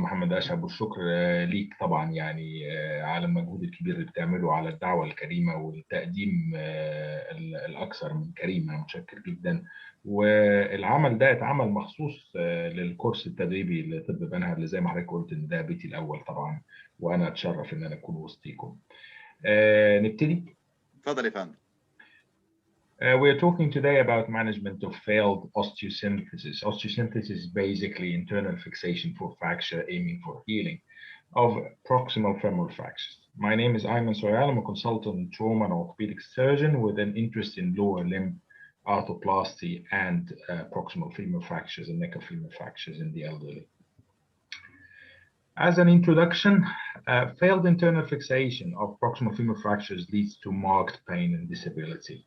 محمد أشعب، والشكر ليك طبعا يعني على المجهود الكبير اللي بتعمله على الدعوة الكريمة والتقديم الأكثر من كريم. أنا متشكر جدا. والعمل ده اتعمل مخصوص للكورس التدريبي لطب بنها، اللي زي ما حضرتك قلت إن ده بيتي الأول طبعا، وأنا أتشرف إن أنا أكون وسطيكم. نبتدي. اتفضل يا فندم. We are talking today about management of failed osteosynthesis. Osteosynthesis is basically internal fixation for fracture, aiming for healing of proximal femoral fractures. My name is Ayman Sorial. I'm a consultant trauma and orthopedic surgeon with an interest in lower limb arthroplasty and proximal femur fractures and neck of femur fractures in the elderly. As an introduction, failed internal fixation of proximal femur fractures leads to marked pain and disability.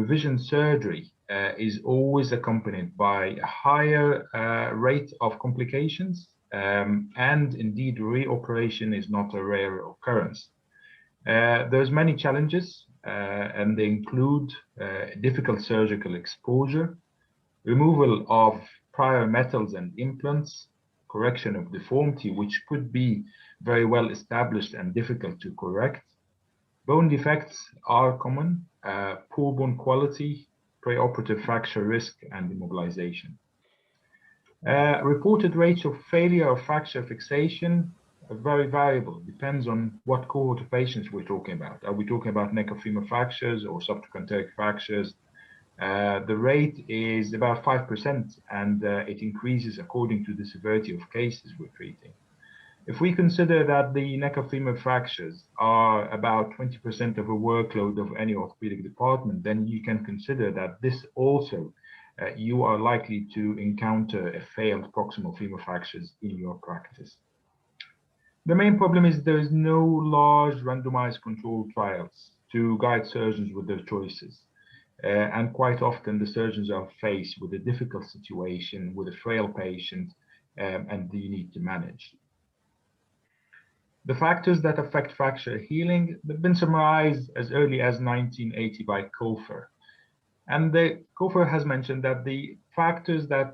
Revision surgery is always accompanied by a higher rate of complications, and indeed reoperation is not a rare occurrence. There's many challenges, and they include difficult surgical exposure, removal of prior metals and implants, correction of deformity, which could be very well established and difficult to correct. Bone defects are common, poor bone quality, preoperative fracture risk, and immobilization. Reported rates of failure of fracture fixation are very variable. Depends on what cohort of patients we're talking about. Are we talking about neck of femur fractures or subtrochanteric fractures? The rate is about 5%, and it increases according to the severity of cases we're treating. If we consider that the neck of femur fractures are about 20% of a workload of any orthopedic department, then you can consider that this also, you are likely to encounter a failed proximal femur fractures in your practice. The main problem is there is no large randomized controlled trials to guide surgeons with their choices. And quite often the surgeons are faced with a difficult situation with a frail patient, and you need to manage. The factors that affect fracture healing have been summarized as early as 1980 by Kofer. And Kofer has mentioned that the factors that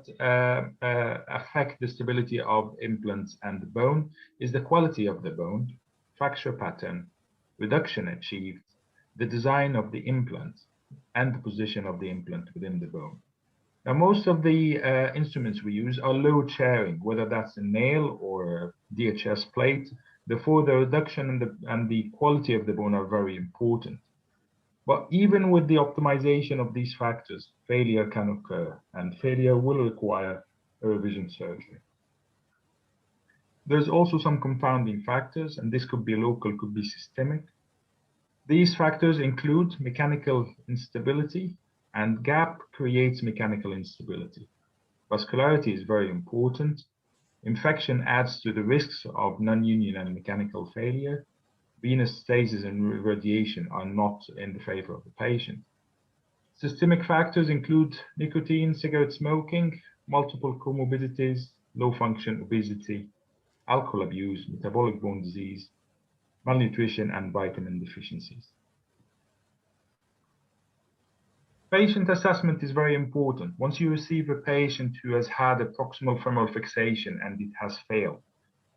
affect the stability of implants and the bone is the quality of the bone, fracture pattern, reduction achieved, the design of the implant, and the position of the implant within the bone. Now, most of the instruments we use are load sharing, whether that's a nail or a DHS plate. Therefore, the reduction and the quality of the bone are very important. But even with the optimization of these factors, failure can occur, and failure will require a revision surgery. There's also some confounding factors, and this could be local, could be systemic. These factors include mechanical instability, and gap creates mechanical instability. Vascularity is very important. Infection adds to the risks of non-union and mechanical failure. Venous stasis and radiation are not in the favor of the patient. Systemic factors include nicotine, cigarette smoking, multiple comorbidities, low function, obesity, alcohol abuse, metabolic bone disease, malnutrition, and vitamin deficiencies. Patient assessment is very important. Once you receive a patient who has had a proximal femoral fixation and it has failed,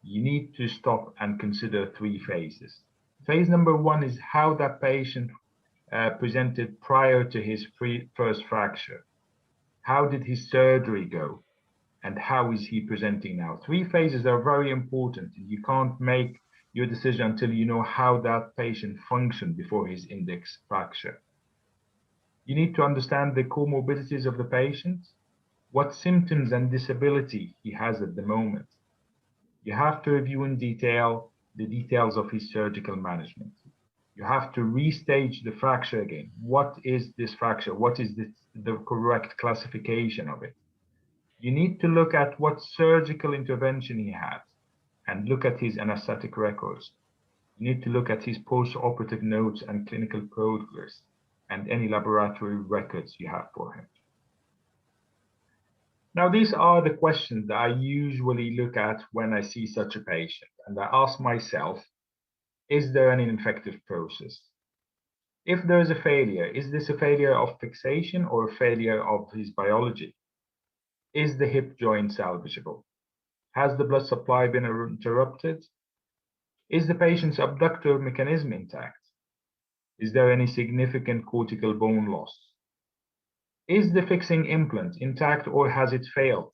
you need to stop and consider three phases. Phase number one is how that patient presented prior to his first fracture. How did his surgery go? And how is he presenting now? Three phases are very important. You can't make your decision until you know how that patient functioned before his index fracture. You need to understand the comorbidities of the patient, what symptoms and disability he has at the moment. You have to review in detail the details of his surgical management. You have to restage the fracture again. What is this fracture? What is the correct classification of it? You need to look at what surgical intervention he had and look at his anesthetic records. You need to look at his post-operative notes and clinical progress and any laboratory records you have for him. Now, these are the questions that I usually look at when I see such a patient, and I ask myself, is there an infective process? If there is a failure, is this a failure of fixation or a failure of his biology? Is the hip joint salvageable? Has the blood supply been interrupted? Is the patient's abductor mechanism intact? Is there any significant cortical bone loss? Is the fixing implant intact or has it failed?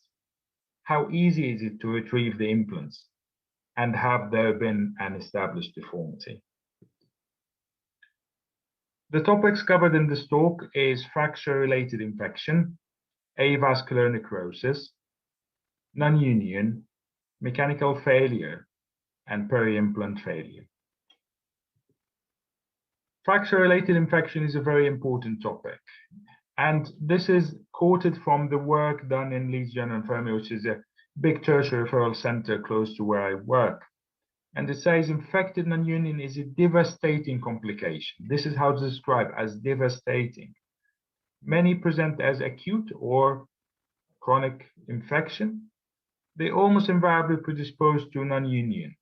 How easy is it to retrieve the implants? And have there been an established deformity? The topics covered in this talk is fracture-related infection, avascular necrosis, non-union, mechanical failure, and peri-implant failure. Fracture-related infection is a very important topic. And this is quoted from the work done in Leeds General Infirmary, which is a big tertiary referral center close to where I work. And it says infected non-union is a devastating complication. This is how it's described, as devastating. Many present as acute or chronic infection. They almost invariably predispose to non-union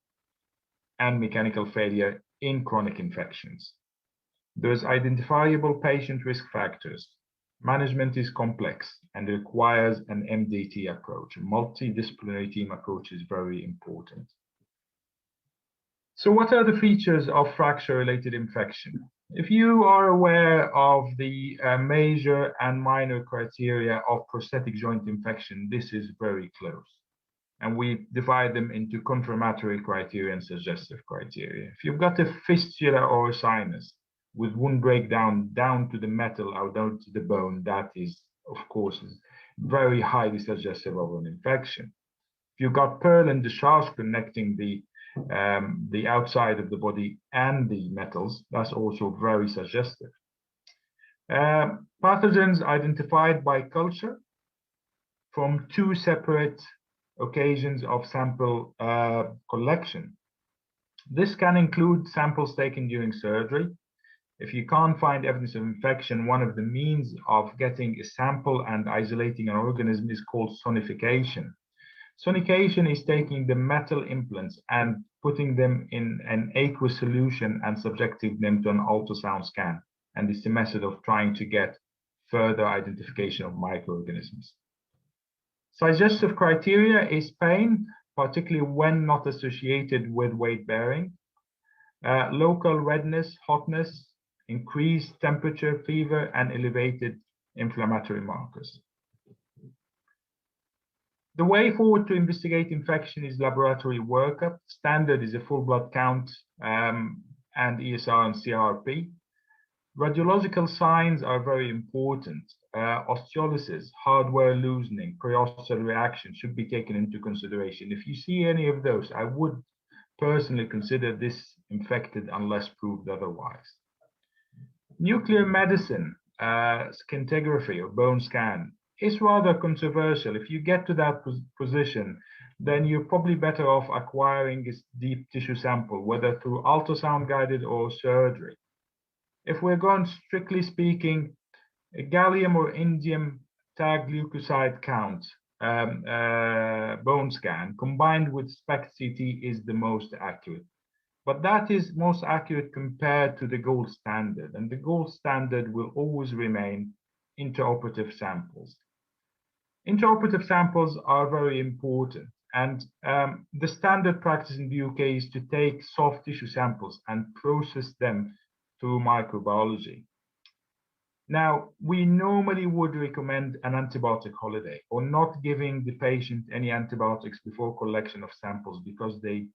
and mechanical failure in chronic infections. There's identifiable patient risk factors. Management is complex and requires an MDT approach. A multidisciplinary team approach is very important. So what are the features of fracture-related infection? If you are aware of the major and minor criteria of prosthetic joint infection, this is very close. And we divide them into confirmatory criteria and suggestive criteria. If you've got a fistula or a sinus with wound breakdown down to the metal or down to the bone, that is, of course, very highly suggestive of an infection. If you've got purulent discharge connecting the outside of the body and the metals, that's also very suggestive. Pathogens identified by culture from 2 separate occasions of sample collection. This can include samples taken during surgery. If you can't find evidence of infection, one of the means of getting a sample and isolating an organism is called sonification. Sonication is taking the metal implants and putting them in an aqueous solution and subjecting them to an ultrasound scan. And it's a method of trying to get further identification of microorganisms. Suggestive criteria is pain, particularly when not associated with weight bearing, local redness, hotness, increased temperature, fever, and elevated inflammatory markers. The way forward to investigate infection is laboratory workup. Standard is a full blood count and ESR and CRP. Radiological signs are very important. Osteolysis, hardware loosening, periosteal reaction should be taken into consideration. If you see any of those, I would personally consider this infected unless proved otherwise. Nuclear medicine, scintigraphy or bone scan, is rather controversial. If you get to that position, then you're probably better off acquiring a deep tissue sample, whether through ultrasound guided or surgery. If we're going strictly speaking, a gallium or indium tag leukocyte count bone scan combined with SPECT CT is the most accurate. But that is most accurate compared to the gold standard, and the gold standard will always remain intraoperative samples. Intraoperative samples are very important, and the standard practice in the UK is to take soft tissue samples and process them through microbiology. Now, we normally would recommend an antibiotic holiday or not giving the patient any antibiotics before collection of samples because they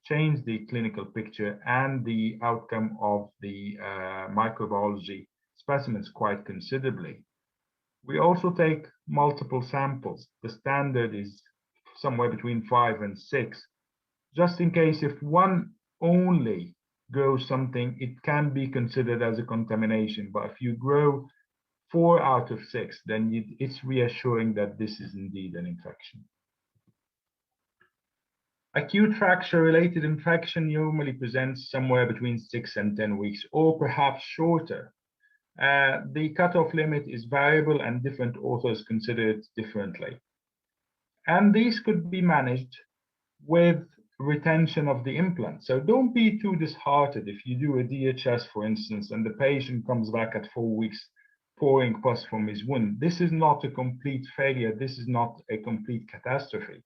change the clinical picture and the outcome of the microbiology specimens quite considerably. We also take multiple samples. The standard is somewhere between 5 and 6, just in case if one only grows something, it can be considered as a contamination. But if you grow 4 out of 6, then it's reassuring that this is indeed an infection. Acute fracture-related infection normally presents somewhere between 6 and 10 weeks, or perhaps shorter. The cutoff limit is variable and different authors consider it differently. And these could be managed with retention of the implant. So don't be too disheartened if you do a DHS, for instance, and the patient comes back at 4 weeks pouring pus from his wound. This is not a complete failure. This is not a complete catastrophe.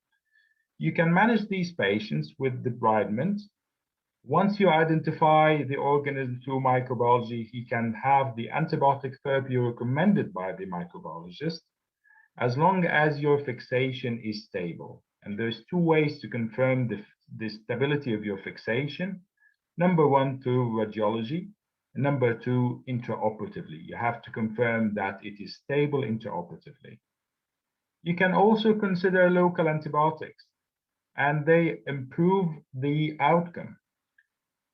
You can manage these patients with debridement. Once you identify the organism through microbiology, he can have the antibiotic therapy recommended by the microbiologist, as long as your fixation is stable. And there's two ways to confirm the stability of your fixation. Number one, through radiology. And number two, intraoperatively. You have to confirm that it is stable intraoperatively. You can also consider local antibiotics, and they improve the outcome.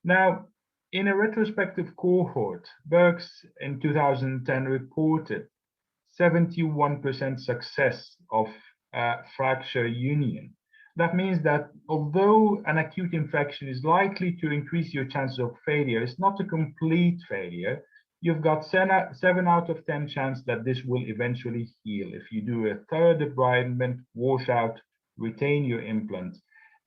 Now, in a retrospective cohort, Berks in 2010 reported 71% success of fracture union. That means that although an acute infection is likely to increase your chances of failure, it's not a complete failure. You've got 7 out of 10 chance that this will eventually heal if you do a thorough debridement, wash out, retain your implant,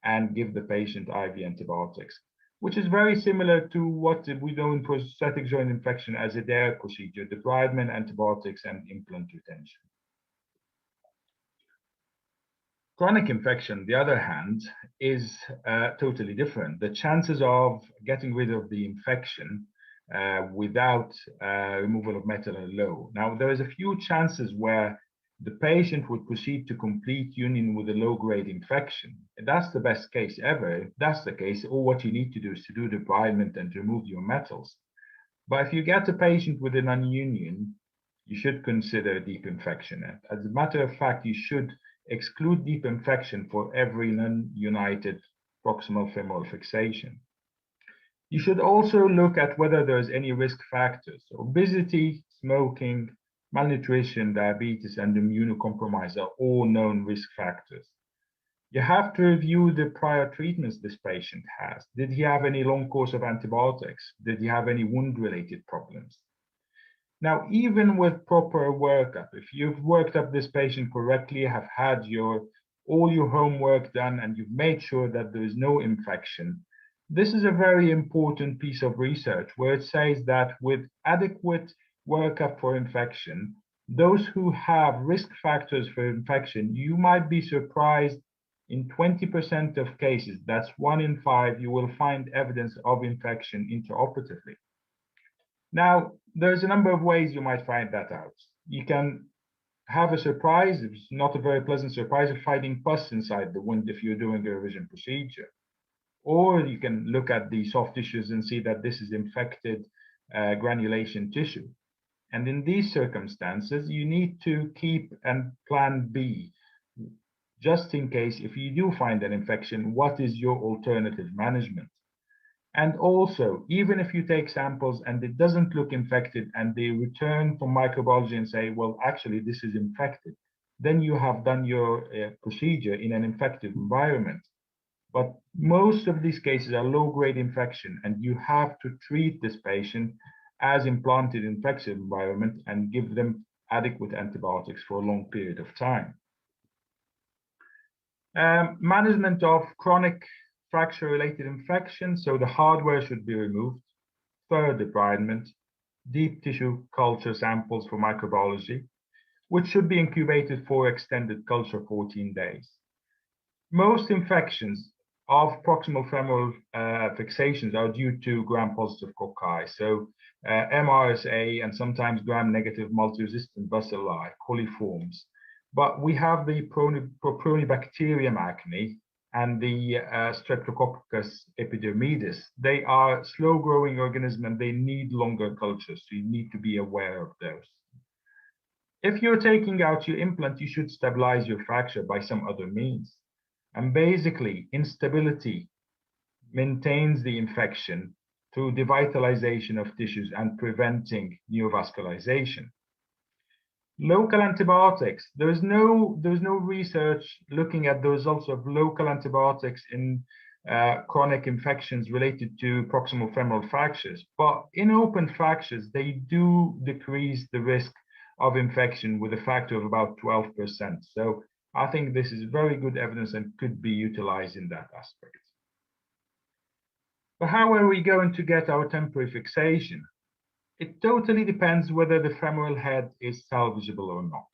and give the patient IV antibiotics, which is very similar to what we do in prosthetic joint infection as a DARE procedure: debridement, antibiotics, and implant retention. Chronic infection, on the other hand, is totally different. The chances of getting rid of the infection without removal of metal are low. Now, there is a few chances where the patient would proceed to complete union with a low-grade infection. And that's the best case ever. If that's the case, all what you need to do is to do debridement and remove your metals. But if you get a patient with a non-union, you should consider deep infection. As a matter of fact, you should exclude deep infection for every non-united proximal femoral fixation. You should also look at whether there's any risk factors. Obesity, smoking, malnutrition, diabetes, and immunocompromise are all known risk factors. You have to review the prior treatments this patient has. Did he have any long course of antibiotics? Did he have any wound-related problems? Now, even with proper workup, if you've worked up this patient correctly, have had all your homework done, and you've made sure that there is no infection, this is a very important piece of research where it says that with adequate workup for infection, those who have risk factors for infection, you might be surprised in 20% of cases, that's 1 in 5, you will find evidence of infection intraoperatively. Now, there's a number of ways you might find that out. You can have a surprise, it's not a very pleasant surprise, of finding pus inside the wound if you're doing a revision procedure. Or you can look at the soft tissues and see that this is infected granulation tissue. And in these circumstances, you need to keep a plan B, just in case if you do find an infection, what is your alternative management? And also, even if you take samples and it doesn't look infected and they return from microbiology and say, well, actually, this is infected, then you have done your procedure in an infected environment. But most of these cases are low-grade infection, and you have to treat this patient as implanted infected environment and give them adequate antibiotics for a long period of time. Management of chronic fracture-related infections. So the hardware should be removed, thorough debridement, deep tissue culture samples for microbiology, which should be incubated for extended culture 14 days. Most infections of proximal femoral fixations are due to gram-positive cocci. So MRSA and sometimes gram-negative multi-resistant bacilli, coliforms. But we have the Propionibacterium acne and the Streptococcus epidermidis. They are slow-growing organisms and they need longer cultures, so you need to be aware of those. If you're taking out your implant, you should stabilize your fracture by some other means. And basically, instability maintains the infection through devitalization of tissues and preventing neovascularization. Local antibiotics. There's no research looking at the results of local antibiotics in chronic infections related to proximal femoral fractures. But in open fractures, they do decrease the risk of infection with a factor of about 12%. So I think this is very good evidence and could be utilized in that aspect. But how are we going to get our temporary fixation? It totally depends whether the femoral head is salvageable or not.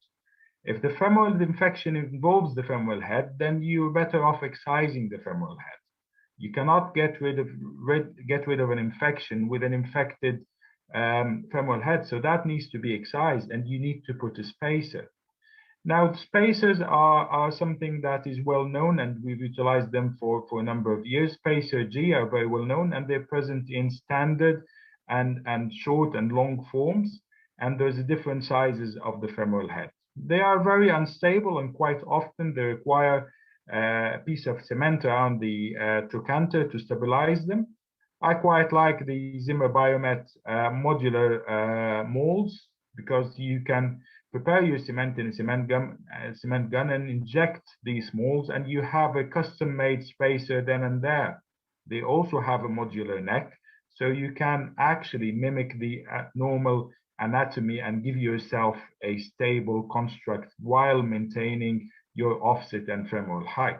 If the femoral infection involves the femoral head, then you're better off excising the femoral head. You cannot get rid of an infection with an infected femoral head, so that needs to be excised, and you need to put a spacer. Now, spacers are something that is well known, and we've utilized them for a number of years. Spacer G are very well known, and they're present in standard and short and long forms, and there's different sizes of the femoral head. They are very unstable, and quite often they require a piece of cement around the trochanter to stabilize them. I quite like the Zimmer Biomet modular molds, because you can prepare your cement in a cement gun and inject these molds, and you have a custom-made spacer then and there. They also have a modular neck, so you can actually mimic the normal anatomy and give yourself a stable construct while maintaining your offset and femoral height.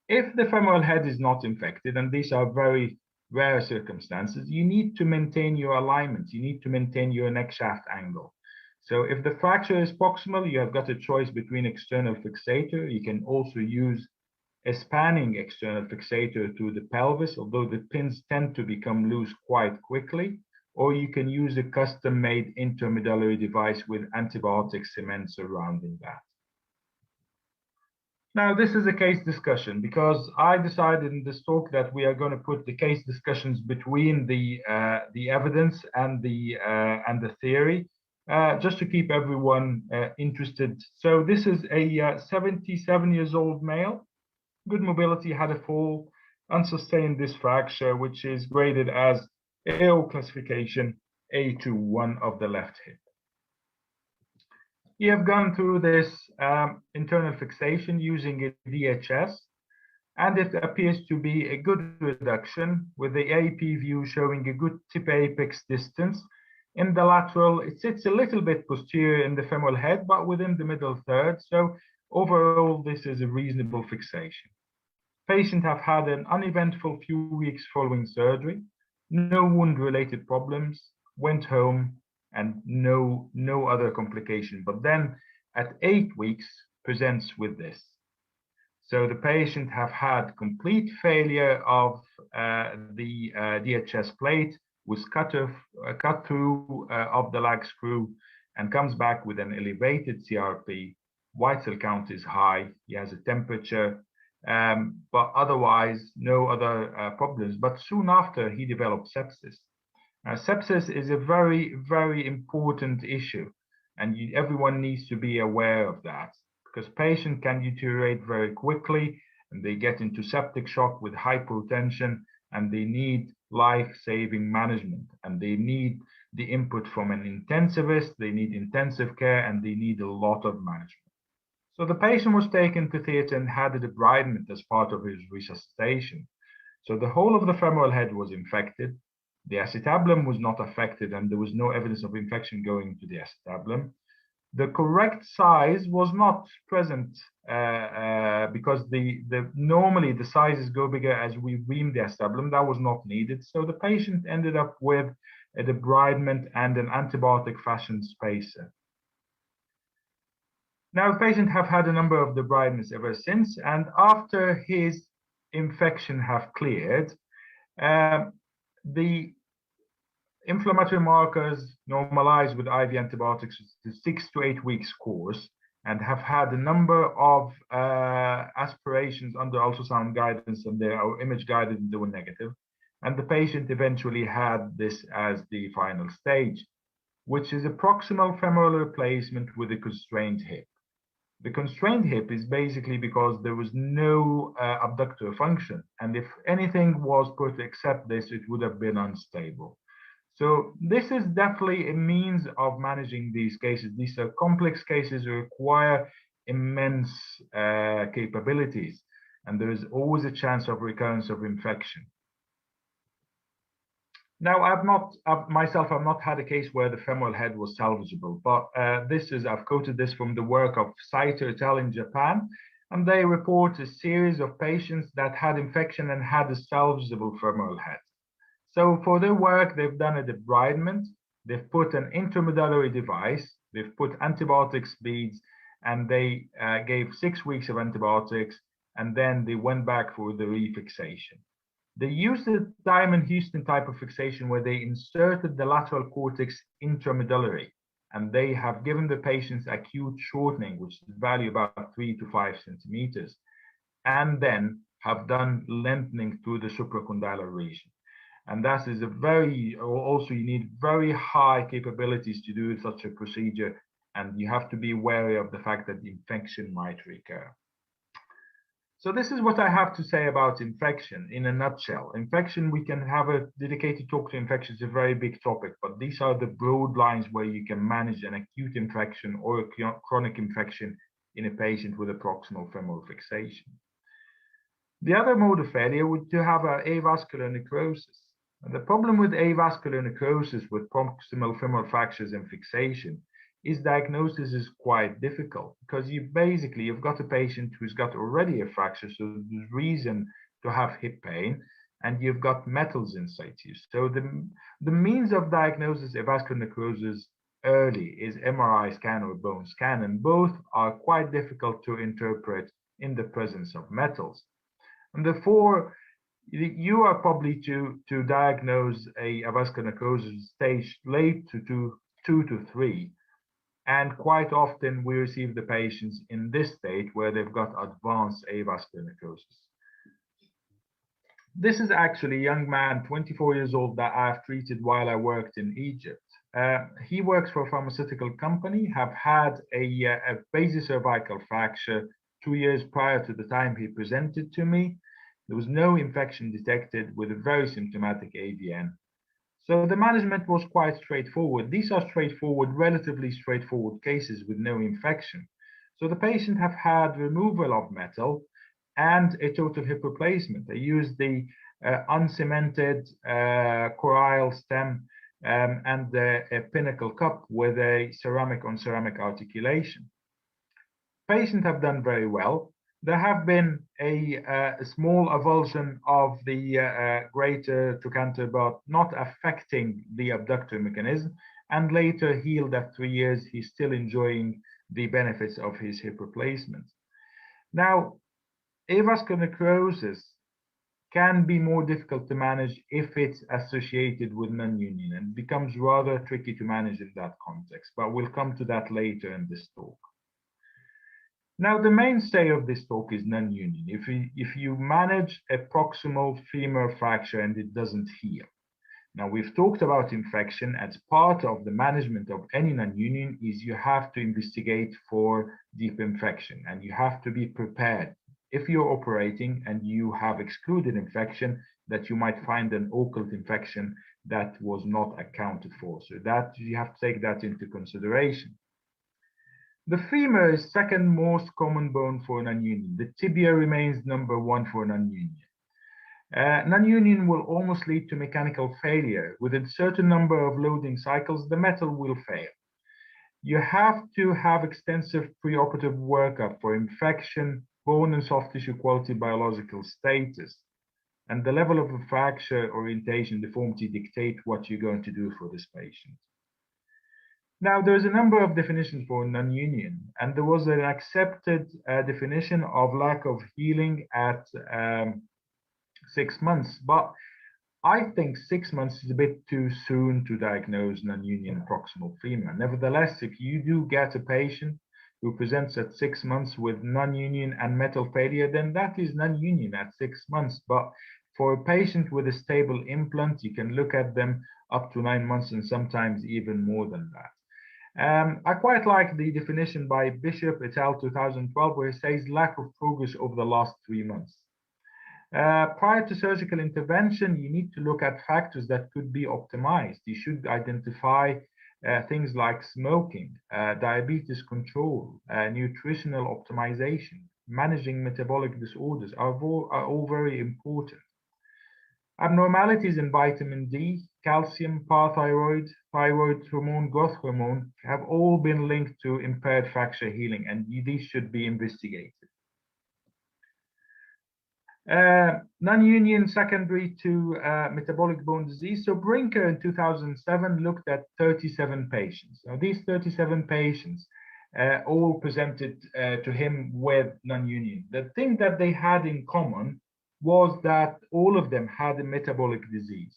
If the femoral head is not infected, and these are very rare circumstances, you need to maintain your alignment. You need to maintain your neck shaft angle. So if the fracture is proximal, you have got a choice between external fixator. You can also use a spanning external fixator to the pelvis, although the pins tend to become loose quite quickly, or you can use a custom-made intermedullary device with antibiotic cement surrounding that. Now, this is a case discussion, because I decided in this talk that we are going to put the case discussions between the evidence and the theory, just to keep everyone interested. So this is a 77 years old male, good mobility, had a fall, unsustained disc fracture, which is graded as AO classification A21 of the left hip. You have gone through this internal fixation using a DHS, and it appears to be a good reduction, with the AP view showing a good tip apex distance. In the lateral, it sits a little bit posterior in the femoral head, but within the middle third. So overall, this is a reasonable fixation. Patient have had an uneventful few weeks following surgery, no wound-related problems, went home, and no other complication. But then at 8 weeks presents with this. So the patient have had complete failure of the DHS plate, was cut through of the lag screw, and comes back with an elevated CRP. White cell count is high. He has a temperature, but otherwise no other problems. But soon after, he developed sepsis. Sepsis is a very, very important issue, and everyone needs to be aware of that, because patients can deteriorate very quickly, and they get into septic shock with hypotension, and they need life-saving management, and they need the input from an intensivist, they need intensive care, and they need a lot of management. So the patient was taken to theatre and had a debridement as part of his resuscitation. So the whole of the femoral head was infected. The acetabulum was not affected, and there was no evidence of infection going to the acetabulum. The correct size was not present because normally the sizes go bigger as we wean the acetabulum. That was not needed. So the patient ended up with a debridement and an antibiotic fashion spacer. Now, the patient have had a number of debridements ever since, and after his infection have cleared, the inflammatory markers normalize with IV antibiotics to 6 to 8 weeks course, and have had a number of aspirations under ultrasound guidance, and they are image guided, and they were negative. And the patient eventually had this as the final stage, which is a proximal femoral replacement with a constrained hip. The constrained hip is basically because there was no abductor function, and if anything was put except this, it would have been unstable. So this is definitely a means of managing these cases. These are complex cases that require immense capabilities, and there is always a chance of recurrence of infection. Now, I've not had a case where the femoral head was salvageable, but I've quoted this from the work of Saito et al. In Japan, and they report a series of patients that had infection and had a salvageable femoral head. So for their work, they've done a debridement, they've put an intermedullary device, They've put antibiotics beads, and they gave 6 weeks of antibiotics, and then they went back for the refixation. They used the Diamond Houston type of fixation where they inserted the lateral cortex intramedullary, and they have given the patients acute shortening, which is value about 3 to 5 centimeters, and then have done lengthening through the supracondylar region. And that is also you need very high capabilities to do such a procedure, and you have to be wary of the fact that the infection might recur. So this is what I have to say about infection in a nutshell. Infection, we can have a dedicated talk to infection. It's a very big topic, but these are the broad lines where you can manage an acute infection or a chronic infection in a patient with a proximal femoral fixation. The other mode of failure would to have an avascular necrosis. And the problem with avascular necrosis with proximal femoral fractures and fixation is diagnosis is quite difficult, because you've got a patient who's got already a fracture, so there's reason to have hip pain, and you've got metals in situ. So the means of diagnosis of avascular necrosis early is MRI scan or bone scan, and both are quite difficult to interpret in the presence of metals. And therefore, you are probably to diagnose a avascular necrosis stage late to 2 to 3. And quite often we receive the patients in this state where they've got advanced avascular necrosis. This is actually a young man, 24 years old, that I've treated while I worked in Egypt. He works for a pharmaceutical company, have had a basicervical fracture 2 years prior to the time he presented to me. There was no infection detected with a very symptomatic AVN. So the management was quite straightforward. These are relatively straightforward cases with no infection. So the patient have had removal of metal and a total hip replacement. They used the uncemented chorial stem and a pinnacle cup with a ceramic on ceramic articulation. Patients have done very well. There have been a small avulsion of the greater trochanter, but not affecting the abductor mechanism, and later healed at 3 years. He's still enjoying the benefits of his hip replacement. Now, avascular necrosis can be more difficult to manage if it's associated with non-union, and becomes rather tricky to manage in that context, but we'll come to that later in this talk. Now, the mainstay of this talk is non-union. If you manage a proximal femur fracture and it doesn't heal. Now, we've talked about infection as part of the management of any non-union is you have to investigate for deep infection, and you have to be prepared if you're operating and you have excluded infection that you might find an occult infection that was not accounted for. So that you have to take that into consideration. The femur is second most common bone for non-union. The tibia remains number 1 for non-union. Non-union will almost lead to mechanical failure. Within a certain number of loading cycles, the metal will fail. You have to have extensive preoperative workup for infection, bone and soft tissue quality, biological status, and the level of the fracture, orientation, deformity dictate what you're going to do for this patient. Now, there's a number of definitions for non-union, and there was an accepted definition of lack of healing at 6 months, but I think 6 months is a bit too soon to diagnose non-union proximal femur. Nevertheless, if you do get a patient who presents at 6 months with non-union and metal failure, then that is non-union at 6 months. But for a patient with a stable implant, you can look at them up to 9 months and sometimes even more than that. I quite like the definition by Bishop et al. 2012, where it says lack of progress over the last 3 months. Prior to surgical intervention, you need to look at factors that could be optimized. You should identify things like smoking, diabetes control, nutritional optimization, managing metabolic disorders are all very important. Abnormalities in vitamin D, calcium, parathyroid, thyroid hormone, growth hormone have all been linked to impaired fracture healing, and these should be investigated. Non-union secondary to metabolic bone disease. So Brinker in 2007 looked at 37 patients. Now these 37 patients all presented to him with non-union. The thing that they had in common was that all of them had a metabolic disease.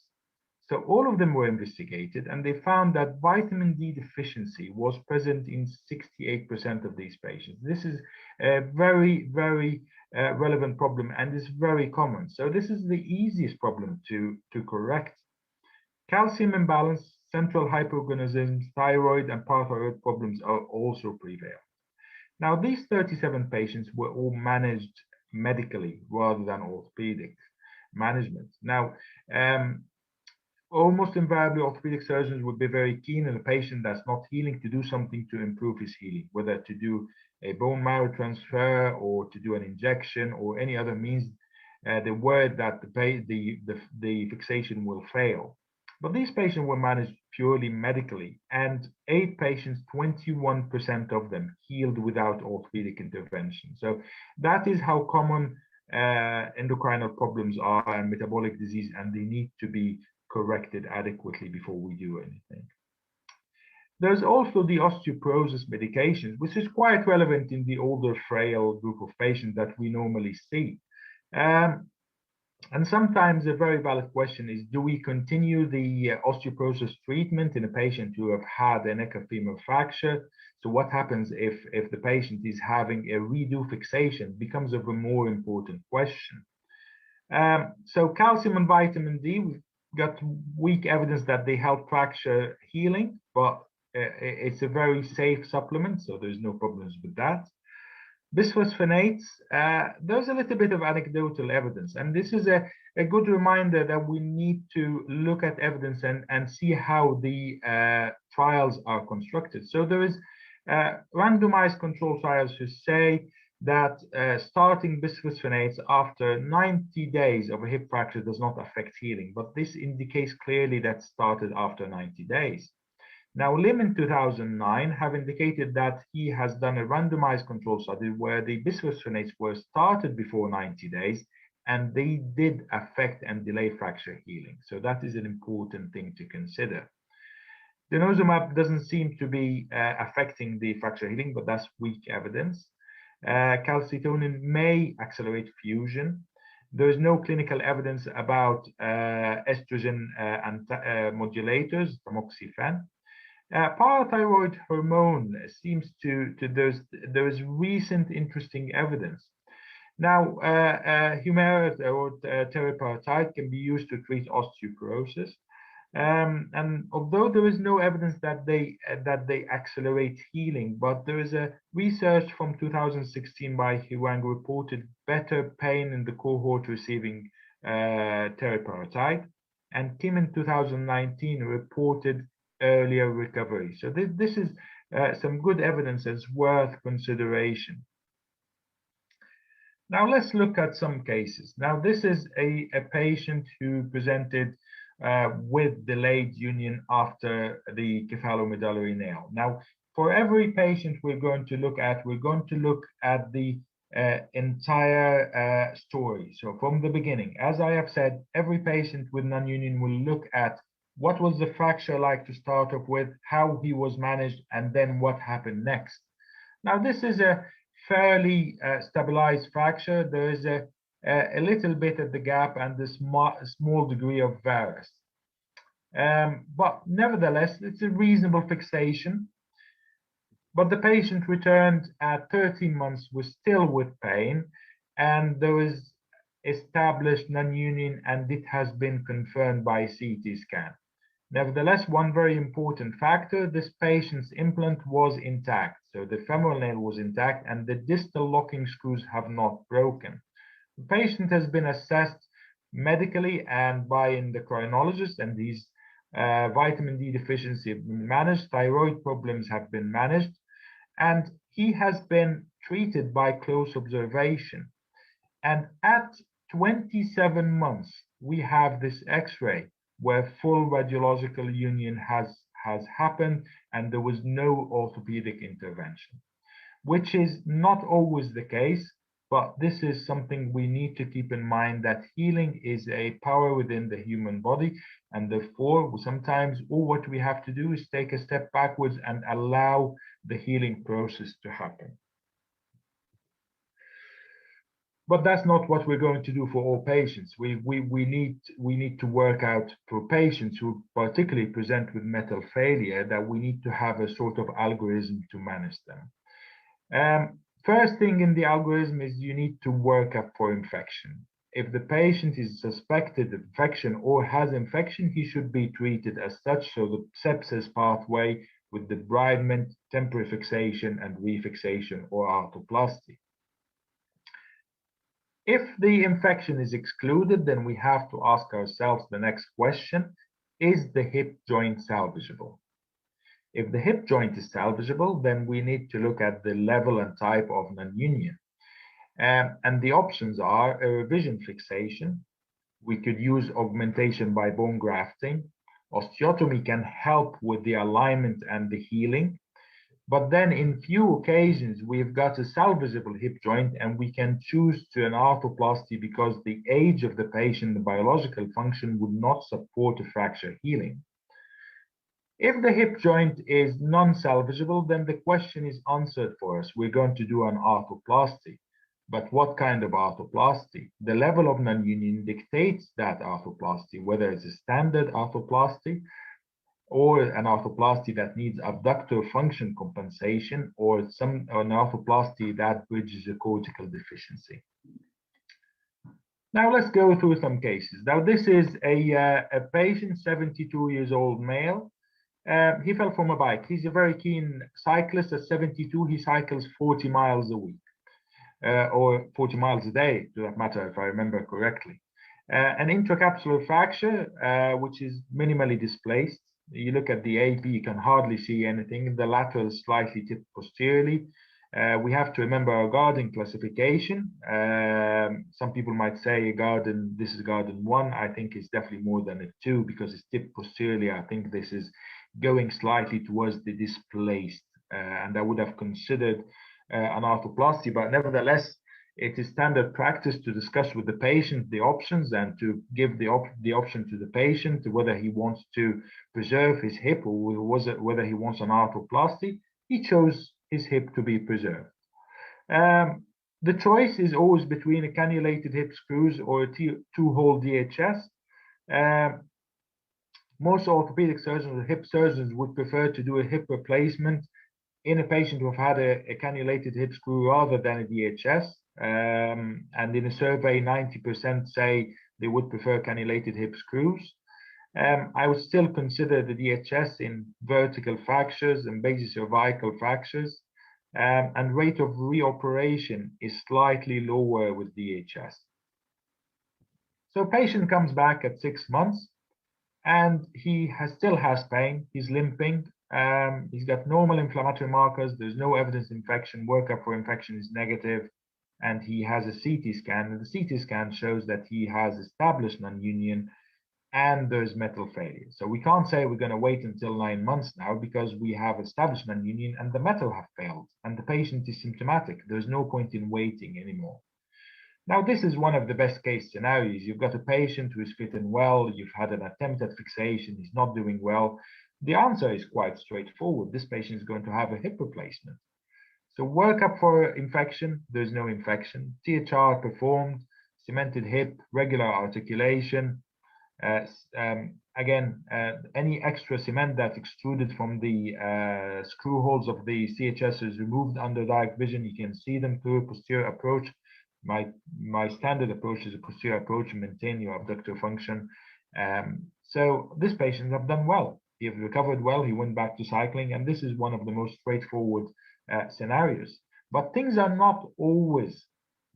So all of them were investigated, and they found that vitamin D deficiency was present in 68% of these patients. This is a very, very relevant problem and is very common. So this is the easiest problem to correct. Calcium imbalance, central hyperorganisms, thyroid and parathyroid problems are also prevalent. Now, these 37 patients were all managed medically rather than orthopedic management. Now, almost invariably, orthopedic surgeons would be very keen on a patient that's not healing to do something to improve his healing, whether to do a bone marrow transfer or to do an injection or any other means. They're worried that the fixation will fail. But these patients were managed purely medically, and 8 patients, 21% of them healed without orthopedic intervention. So that is how common endocrinal problems are and metabolic disease, and they need to be corrected adequately before we do anything. There's also the osteoporosis medications, which is quite relevant in the older, frail group of patients that we normally see. And sometimes a very valid question is, do we continue the osteoporosis treatment in a patient who have had a neck of femur fracture? So what happens if the patient is having a redo fixation? Becomes of a more important question. So calcium and vitamin D, we've got weak evidence that they help fracture healing, but it's a very safe supplement, so there's no problems with that. Bisphosphonates, there's a little bit of anecdotal evidence, and this is a good reminder that we need to look at evidence and see how the trials are constructed. So there is randomized control trials who say that starting bisphosphonates after 90 days of a hip fracture does not affect healing, but this indicates clearly that started after 90 days. Now, Lim in 2009 have indicated that he has done a randomized control study where the bisphosphonates were started before 90 days, and they did affect and delay fracture healing. So that is an important thing to consider. Denosumab doesn't seem to be affecting the fracture healing, but that's weak evidence. Calcitonin may accelerate fusion. There is no clinical evidence about estrogen and modulators, tamoxifen. Parathyroid hormone seems there is recent interesting evidence. Now, Humira or teriparatide can be used to treat osteoporosis. And although there is no evidence that they accelerate healing, but there is a research from 2016 by Huang reported better pain in the cohort receiving teriparatide, and Kim in 2019 reported earlier recovery. So this is some good evidence that's worth consideration. Now let's look at some cases. Now this is a patient who presented with delayed union after the cephalomedullary nail. Now, for every patient we're going to look at the entire story. So from the beginning, as I have said, every patient with non-union will look at what was the fracture like to start off with, how he was managed, and then what happened next. Now, this is a fairly stabilized fracture. There is a little bit at the gap and a small degree of varus. But nevertheless, it's a reasonable fixation. But the patient returned at 13 months still with pain, and there is established non-union, and it has been confirmed by CT scan. Nevertheless, one very important factor, this patient's implant was intact. So the femoral nail was intact and the distal locking screws have not broken. The patient has been assessed medically and by endocrinologist, and these vitamin D deficiency have been managed, thyroid problems have been managed, and he has been treated by close observation. And at 27 months, we have this X-ray where full radiological union has happened and there was no orthopedic intervention, which is not always the case. But this is something we need to keep in mind, that healing is a power within the human body, and therefore sometimes all what we have to do is take a step backwards and allow the healing process to happen. But that's not what we're going to do for all patients. We need to work out for patients who particularly present with metal failure, that we need to have a sort of algorithm to manage them. First thing in the algorithm is you need to work up for infection. If the patient is suspected of infection or has infection, he should be treated as such. So the sepsis pathway with debridement, temporary fixation, and refixation or arthroplasty. If the infection is excluded, then we have to ask ourselves the next question: is the hip joint salvageable? If the hip joint is salvageable, then we need to look at the level and type of non-union. And the options are a revision fixation. We could use augmentation by bone grafting. Osteotomy can help with the alignment and the healing. But then in few occasions, we've got a salvageable hip joint and we can choose to an arthroplasty because the age of the patient, the biological function would not support a fracture healing. If the hip joint is non-salvageable, then the question is answered for us. We're going to do an arthroplasty. But what kind of arthroplasty? The level of non-union dictates that arthroplasty, whether it's a standard arthroplasty or an arthroplasty that needs abductor function compensation, or an arthroplasty that bridges a cortical deficiency. Now let's go through some cases. Now this is a patient, 72 years old male. He fell from a bike. He's a very keen cyclist. At 72, he cycles 40 miles a week, or 40 miles a day, to that matter, if I remember correctly. An intracapsular fracture, which is minimally displaced. You look at the AP, you can hardly see anything. The lateral is slightly tipped posteriorly. We have to remember our Garden classification. Some people might say Garden, this is Garden 1. I think it's definitely more than a 2 because it's tipped posteriorly. I think this is going slightly towards the displaced. And I would have considered an arthroplasty, but nevertheless, it is standard practice to discuss with the patient the options and to give the option to the patient whether he wants to preserve his hip or whether he wants an arthroplasty. He chose his hip to be preserved. The choice is always between a cannulated hip screws or a two-hole DHS. Most orthopedic surgeons or hip surgeons would prefer to do a hip replacement in a patient who have had a cannulated hip screw rather than a DHS. And in a survey, 90% say they would prefer cannulated hip screws. I would still consider the DHS in vertical fractures and basicervical fractures, and rate of reoperation is slightly lower with DHS. So patient comes back at 6 months and he still has pain, he's limping, he's got normal inflammatory markers, there's no evidence of infection, workup for infection is negative, and he has a CT scan, and the CT scan shows that he has established non-union and there's metal failure. So we can't say we're going to wait until 9 months now because we have established non-union and the metal have failed and the patient is symptomatic. There's no point in waiting anymore. Now, this is one of the best case scenarios. You've got a patient who is fit and well, you've had an attempt at fixation, he's not doing well. The answer is quite straightforward. This patient is going to have a hip replacement. So workup for infection, there's no infection. THR performed, cemented hip, regular articulation. Any extra cement that's extruded from the screw holes of the CHS is removed under direct vision. You can see them through a posterior approach. My standard approach is a posterior approach to maintain your abductor function. So this patient have done well. He have recovered well. He went back to cycling, and this is one of the most straightforward scenarios. But things are not always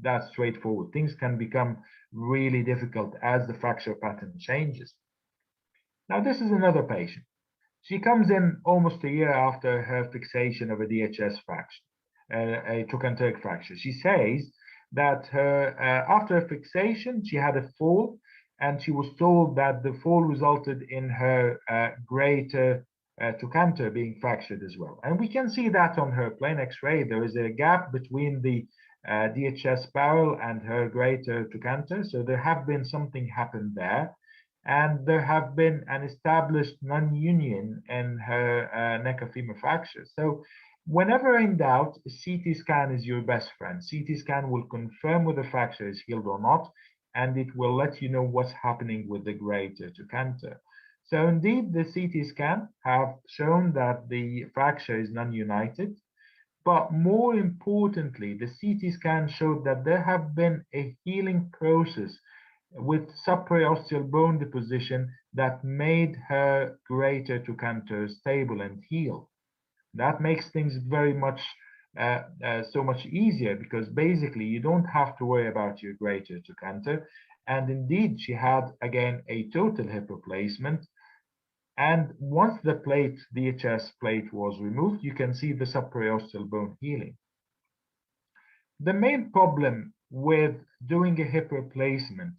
that straightforward. Things can become really difficult as the fracture pattern changes. Now, this is another patient. She comes in almost a year after her fixation of a DHS fracture, a trochanteric fracture. She says that after a fixation, she had a fall, and she was told that the fall resulted in her greater trochanter being fractured as well. And we can see that on her plain X-ray. There is a gap between the DHS barrel and her greater trochanter. So there have been something happened there, and there have been an established non-union in her neck of femur fracture. So whenever in doubt, a CT scan is your best friend. CT scan will confirm whether the fracture is healed or not, and it will let you know what's happening with the greater trochanter. So indeed, the CT scan have shown that the fracture is non-united. But more importantly, the CT scan showed that there have been a healing process with subperiosteal bone deposition that made her greater trochanter stable and heal. That makes things very much so much easier, because basically you don't have to worry about your greater trochanter. And indeed, she had again a total hip replacement. And once the plate, DHS plate, was removed, you can see the subperiosteal bone healing. The main problem with doing a hip replacement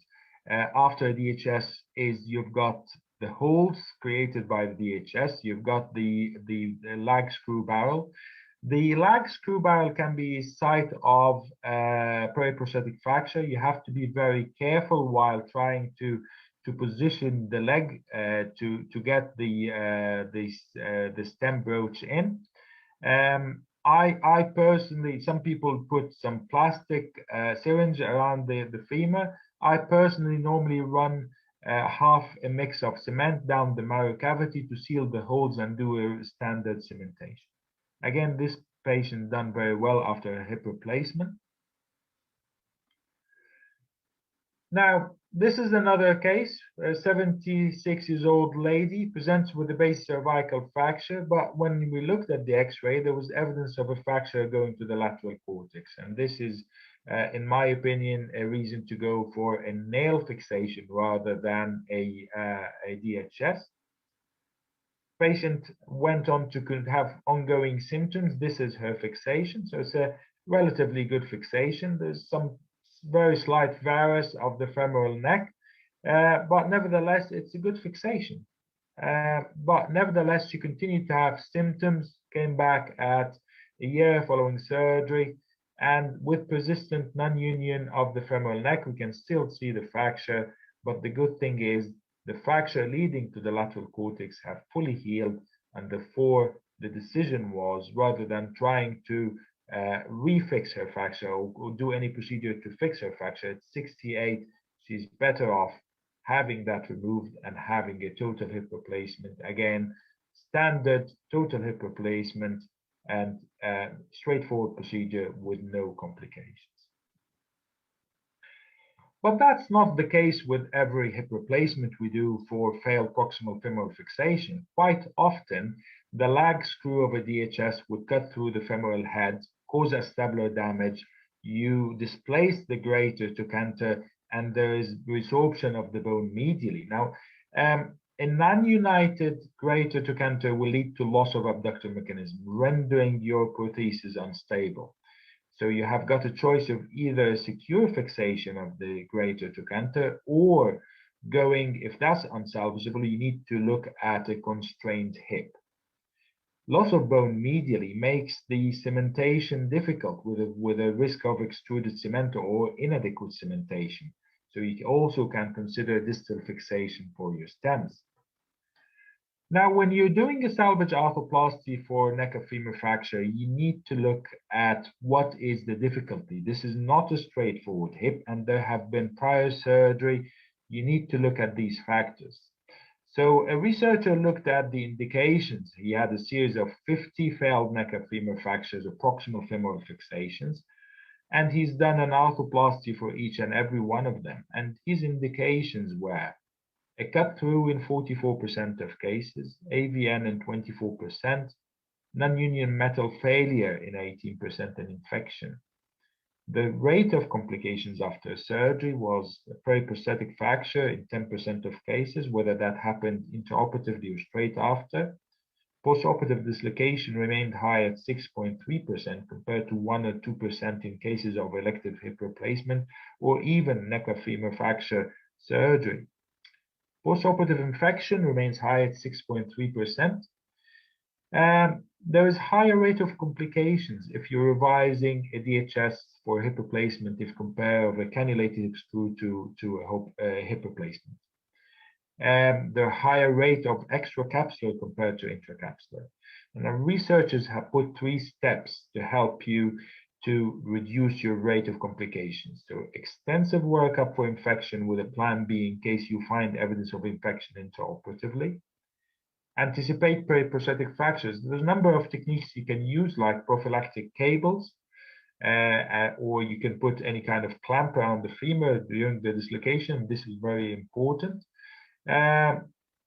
after DHS is you've got the holes created by the DHS, you've got the lag screw barrel. The lag screw barrel can be a site of periprosthetic fracture. You have to be very careful while trying to position the leg to get the stem brooch in. I personally, some people put some plastic syringe around the femur. I personally normally run half a mix of cement down the marrow cavity to seal the holes and do a standard cementation. Again, this patient done very well after a hip replacement. Now, this is another case. A 76-year-old lady presents with a base cervical fracture, but when we looked at the X-ray, there was evidence of a fracture going to the lateral cortex. And this is, in my opinion, a reason to go for a nail fixation rather than a DHS. Patient went on to have ongoing symptoms. This is her fixation, so it's a relatively good fixation. There's some very slight varus of the femoral neck, but nevertheless, it's a good fixation. But nevertheless, she continued to have symptoms, came back at a year following surgery, and with persistent non-union of the femoral neck, we can still see the fracture. But the good thing is the fracture leading to the lateral cortex have fully healed, and therefore the decision was, rather than trying to refix her fracture or do any procedure to fix her fracture at 68, she's better off having that removed and having a total hip replacement. Again, standard total hip replacement and straightforward procedure with no complications. But that's not the case with every hip replacement we do for failed proximal femoral fixation. Quite often, the lag screw of a DHS would cut through the femoral head, cause acetabular damage, you displace the greater trochanter, and there is resorption of the bone medially. Now, a non-united greater trochanter will lead to loss of abductor mechanism, rendering your prosthesis unstable. So you have got a choice of either a secure fixation of the greater trochanter, or going, if that's unsalvageable, you need to look at a constrained hip. Loss of bone medially makes the cementation difficult with a risk of extruded cement or inadequate cementation. So you also can consider distal fixation for your stems. Now, when you're doing a salvage arthroplasty for neck of femur fracture, you need to look at what is the difficulty. This is not a straightforward hip, and there have been prior surgery. You need to look at these factors. So a researcher looked at the indications. He had a series of 50 failed neck of femur fractures or proximal femoral fixations, and he's done an arthroplasty for each and every one of them. And his indications were a cut through in 44% of cases, AVN in 24%, non-union metal failure in 18%, and infection. The rate of complications after surgery was a periprosthetic fracture in 10% of cases, whether that happened intraoperatively or straight after. Postoperative dislocation remained high at 6.3% compared to 1 or 2% in cases of elective hip replacement or even neck of femur fracture surgery. Postoperative infection remains high at 6.3%. There is higher rate of complications if you're revising a DHS for hip replacement if compare of a cannulated hip screw to a hip replacement. There are higher rate of extracapsular compared to intracapsular. And researchers have put 3 steps to help you to reduce your rate of complications. So extensive workup for infection with a plan B in case you find evidence of infection intraoperatively. Anticipate periprosthetic fractures. There's a number of techniques you can use, like prophylactic cables, or you can put any kind of clamp around the femur during the dislocation. This is very important.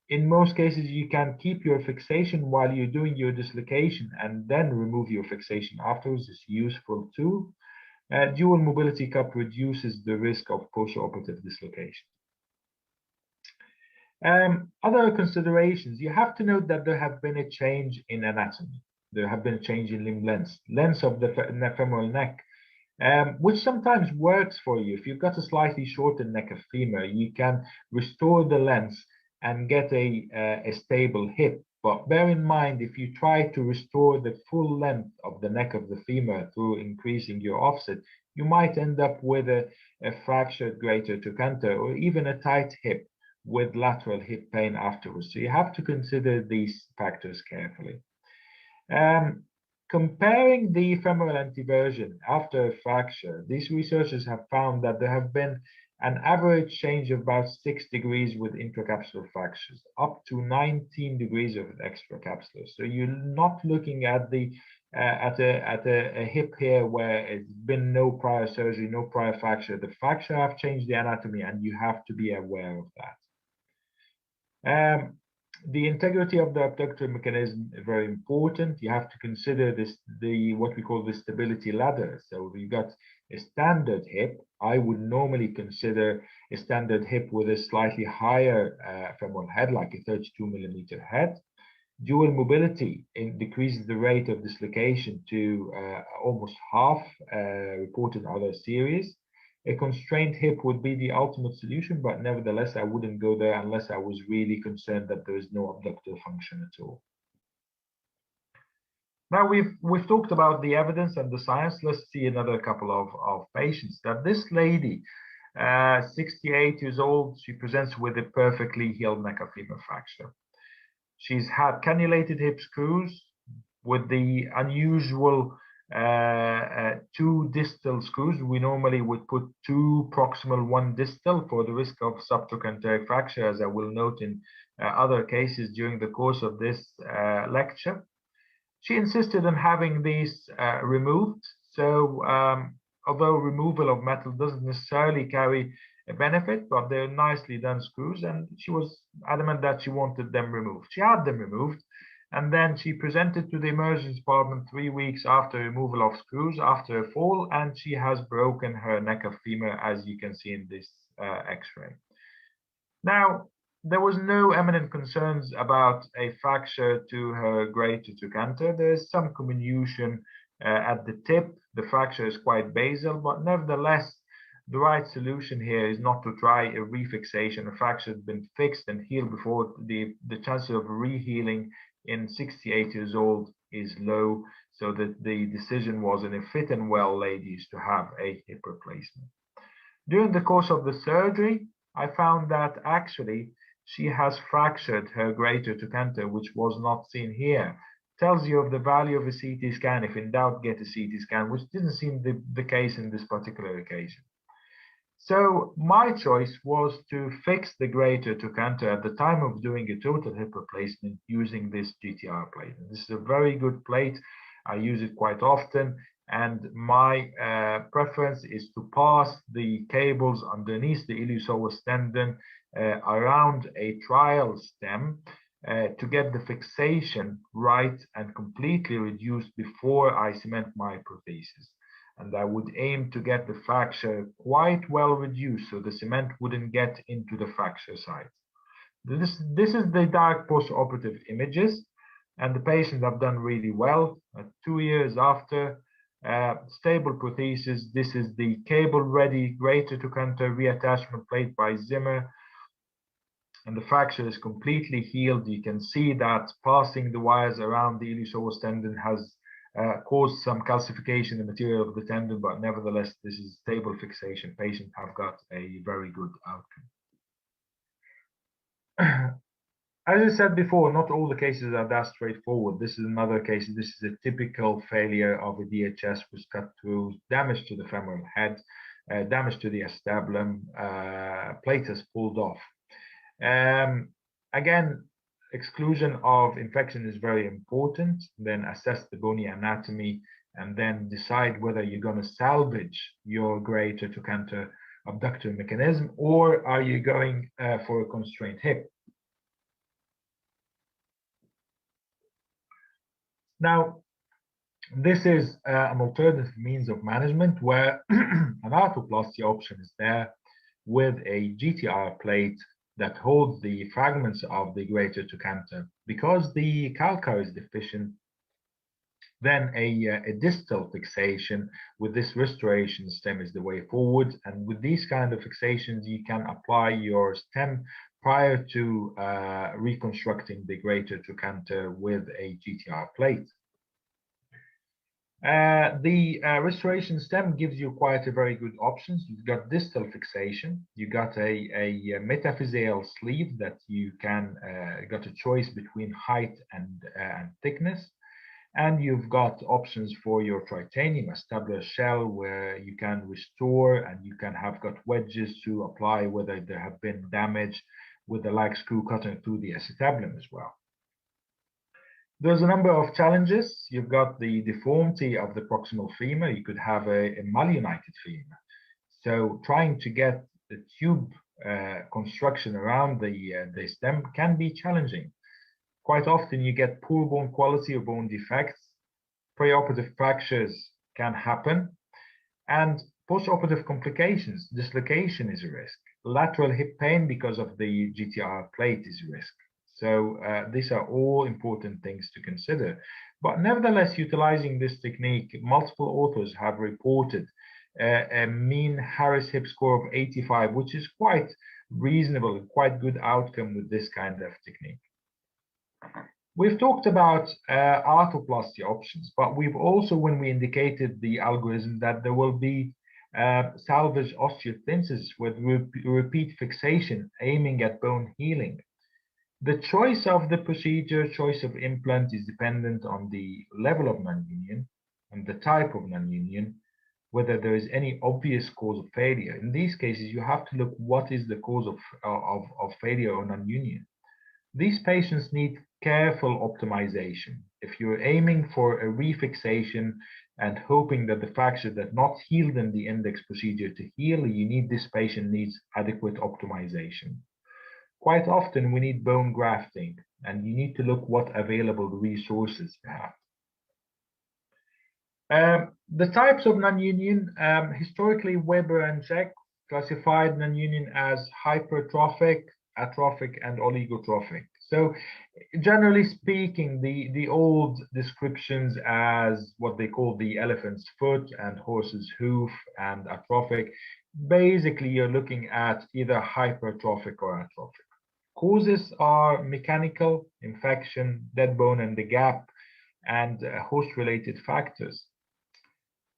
In most cases, you can keep your fixation while you're doing your dislocation and then remove your fixation afterwards. It's useful too. Dual mobility cup reduces the risk of postoperative dislocation. Other considerations, you have to note that there have been a change in anatomy. There have been a change in limb length of the femoral neck, which sometimes works for you. If you've got a slightly shorter neck of femur, you can restore the length and get a stable hip. But bear in mind, if you try to restore the full length of the neck of the femur through increasing your offset, you might end up with a fractured greater trochanter or even a tight hip with lateral hip pain afterwards. So you have to consider these factors carefully. Comparing the femoral anteversion after a fracture, these researchers have found that there have been an average change of about 6 degrees with intracapsular fractures, up to 19 degrees of extracapsular. So you're not looking at the a hip here where it's been no prior surgery, no prior fracture. The fracture have changed the anatomy, and you have to be aware of that. The integrity of the abductor mechanism is very important. You have to consider this, what we call the stability ladder. So we've got a standard hip. I would normally consider a standard hip with a slightly higher femoral head, like a 32mm head. Dual mobility decreases the rate of dislocation to almost half, reported other series. A constrained hip would be the ultimate solution, but nevertheless, I wouldn't go there unless I was really concerned that there is no abductor function at all. Now we've talked about the evidence and the science. Let's see another couple of patients. That this lady, 68 years old, she presents with a perfectly healed neck of femur fracture. She's had cannulated hip screws with the unusual 2 distal screws. We normally would put 2 proximal, 1 distal for the risk of subtrochanteric fracture, as I will note in other cases during the course of this lecture. She insisted on having these removed. So although removal of metal doesn't necessarily carry a benefit, but they're nicely done screws, and she was adamant that she wanted them removed. She had them removed, and then she presented to the emergency department 3 weeks after removal of screws after a fall, and she has broken her neck of femur, as you can see in this x-ray. Now, there was no eminent concerns about a fracture to her greater trochanter. There is some comminution at the tip. The fracture is quite basal, but nevertheless, the right solution here is not to try a refixation. A fracture has been fixed and healed before. The chances of rehealing in 68 years old is low, so that the decision was in a fit and well ladies to have a hip replacement. During the course of the surgery, I found that actually she has fractured her greater trochanter, which was not seen here. Tells you of the value of a CT scan. If in doubt, get a CT scan, which didn't seem the case in this particular occasion. So my choice was to fix the greater trochanter at the time of doing a total hip replacement using this GTR plate. And this is a very good plate. I use it quite often, and my preference is to pass the cables underneath the iliopsoas tendon around a trial stem to get the fixation right and completely reduced before I cement my prosthesis. And I would aim to get the fracture quite well reduced so the cement wouldn't get into the fracture site. This is the direct post-operative images, and the patients have done really well. 2 years after, stable prosthesis. This is the cable-ready greater trochanter reattachment plate by Zimmer. and the fracture is completely healed, you can see that passing the wires around the iliopsoas tendon has caused some calcification in the material of the tendon, but nevertheless, this is stable fixation. Patients have got a very good outcome. As I said before, not all the cases are that straightforward. This is another case. This is a typical failure of a DHS was cut through, damage to the femoral head, damage to the acetabulum, plate has pulled off. Again, exclusion of infection is very important. Then assess the bony anatomy and then decide whether you're going to salvage your greater trochanter abductor mechanism or are you going for a constrained hip. Now, this is an alternative means of management where an arthroplasty option is there with a GTR plate that holds the fragments of the greater trochanter. Because the calcar is deficient, then a distal fixation with this restoration stem is the way forward. And with these kind of fixations, you can apply your stem prior to reconstructing the greater trochanter with a GTR plate. The restoration stem gives you quite a very good options. You've got distal fixation. You got a metaphyseal sleeve that you can got a choice between height and thickness, and you've got options for your titanium acetabular shell where you can restore and you can have got wedges to apply whether there have been damage with the lag screw cutting through the acetabulum as well. There's a number of challenges. You've got the deformity of the proximal femur. You could have a malunited femur. So trying to get the tube construction around the stem can be challenging. Quite often you get poor bone quality or bone defects. Preoperative fractures can happen. And postoperative complications, dislocation is a risk. Lateral hip pain because of the GTR plate is a risk. So these are all important things to consider. But nevertheless, utilizing this technique, multiple authors have reported a mean Harris hip score of 85, which is quite reasonable and quite good outcome with this kind of technique. We've talked about arthroplasty options, but we've also, when we indicated the algorithm, that there will be salvage osteosynthesis with repeat fixation aiming at bone healing. The choice of the procedure, choice of implant is dependent on the level of non-union and the type of non-union, whether there is any obvious cause of failure. In these cases, you have to look what is the cause of failure or non-union. These patients need careful optimization. If you're aiming for a refixation and hoping that the fracture that not healed in the index procedure to heal, this patient needs adequate optimization. Quite often we need bone grafting, and you need to look what available resources you have. The types of non-union, historically Weber and Jack classified non-union as hypertrophic, atrophic, and oligotrophic. So generally speaking, the old descriptions as what they call the elephant's foot and horse's hoof and atrophic, basically you're looking at either hypertrophic or atrophic. Causes are mechanical, infection, dead bone and the gap, and host-related factors.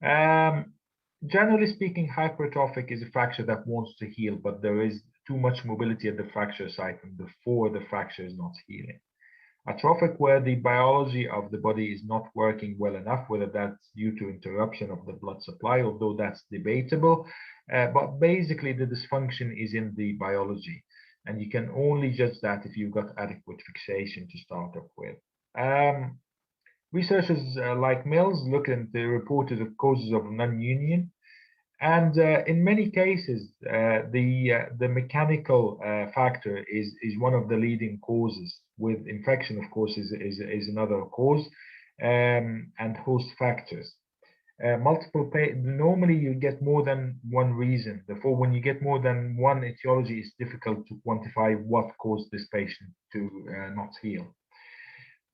Generally speaking, hypertrophic is a fracture that wants to heal, but there is too much mobility at the fracture site and before the fracture is not healing. Atrophic, where the biology of the body is not working well enough, whether that's due to interruption of the blood supply, although that's debatable, but basically the dysfunction is in the biology. And you can only judge that if you've got adequate fixation to start off with. Researchers like Mills look at the reported causes of non-union, and in many cases, the mechanical factor is one of the leading causes. With infection, of course, is another cause, and host factors. Normally you get more than one reason. Therefore, when you get more than one etiology, it's difficult to quantify what caused this patient to not heal.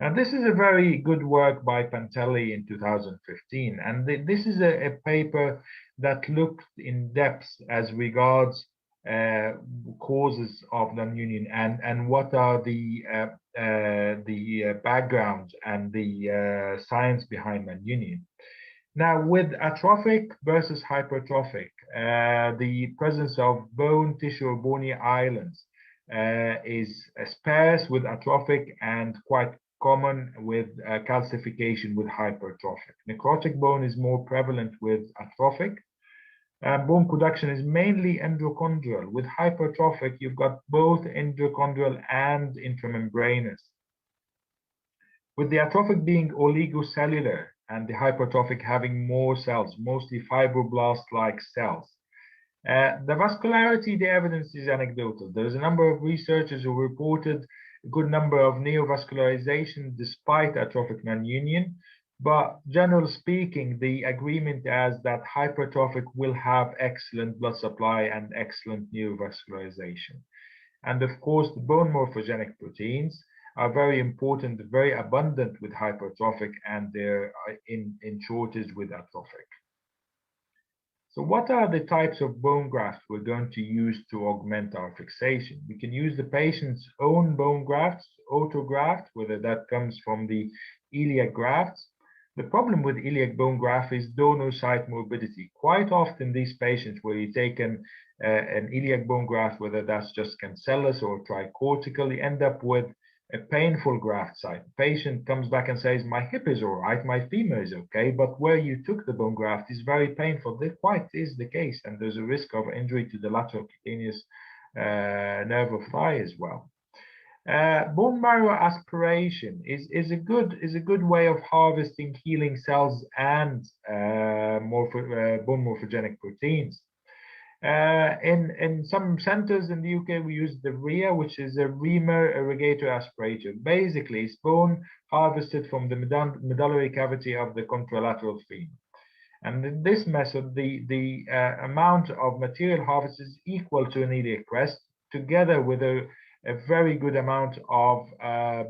Now, this is a very good work by Pantelli in 2015, and this is a paper that looked in depth as regards causes of non-union and what are the backgrounds and the science behind non-union. Now, with atrophic versus hypertrophic, the presence of bone tissue or bony islands is sparse with atrophic and quite common with calcification with hypertrophic. Necrotic bone is more prevalent with atrophic. Bone conduction is mainly endochondral. With hypertrophic, you've got both endochondral and intramembranous. With the atrophic being oligocellular and the hypertrophic having more cells, mostly fibroblast-like cells. The vascularity, the evidence is anecdotal. There's a number of researchers who reported a good number of neovascularization despite atrophic non-union, but generally speaking, the agreement is that hypertrophic will have excellent blood supply and excellent neovascularization. And of course, the bone morphogenic proteins are very important, very abundant with hypertrophic, and they're in shortage with atrophic. So what are the types of bone grafts we're going to use to augment our fixation? We can use the patient's own bone grafts, autograft, whether that comes from the iliac grafts. The problem with iliac bone graft is donor site morbidity. Quite often these patients where you take an iliac bone graft, whether that's just cancellous or tricortical, you end up with a painful graft site. The patient comes back and says, my hip is all right, my femur is okay, but where you took the bone graft is very painful. That quite is the case, and there's a risk of injury to the lateral cutaneous nerve of thigh as well. Bone marrow aspiration is a good way of harvesting healing cells and bone morphogenic proteins. In some centers in the UK, we use the RIA, which is a reamer irrigator aspirator. Basically, it's bone harvested from the medullary cavity of the contralateral femur. And in this method, the amount of material harvest is equal to an iliac crest, together with a very good amount of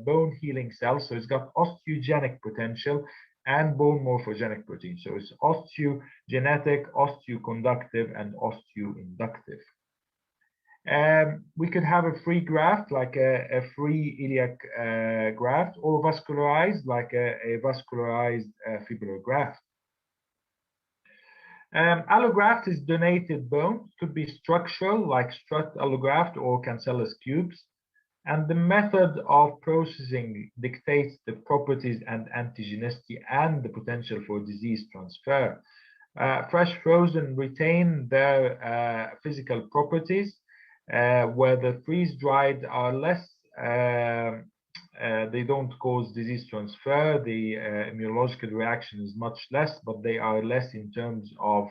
bone healing cells. So it's got osteogenic potential and bone morphogenic protein. So it's osteogenetic, osteoconductive, and osteoinductive. We could have a free graft, like a free iliac graft, or vascularized, like a vascularized fibrillar graft. Allograft is donated bone. It could be structural, like strut allograft or cancellous cubes. And the method of processing dictates the properties and antigenicity and the potential for disease transfer. Fresh frozen retain their physical properties, where the freeze-dried are less, they don't cause disease transfer. The immunological reaction is much less, but they are less in terms of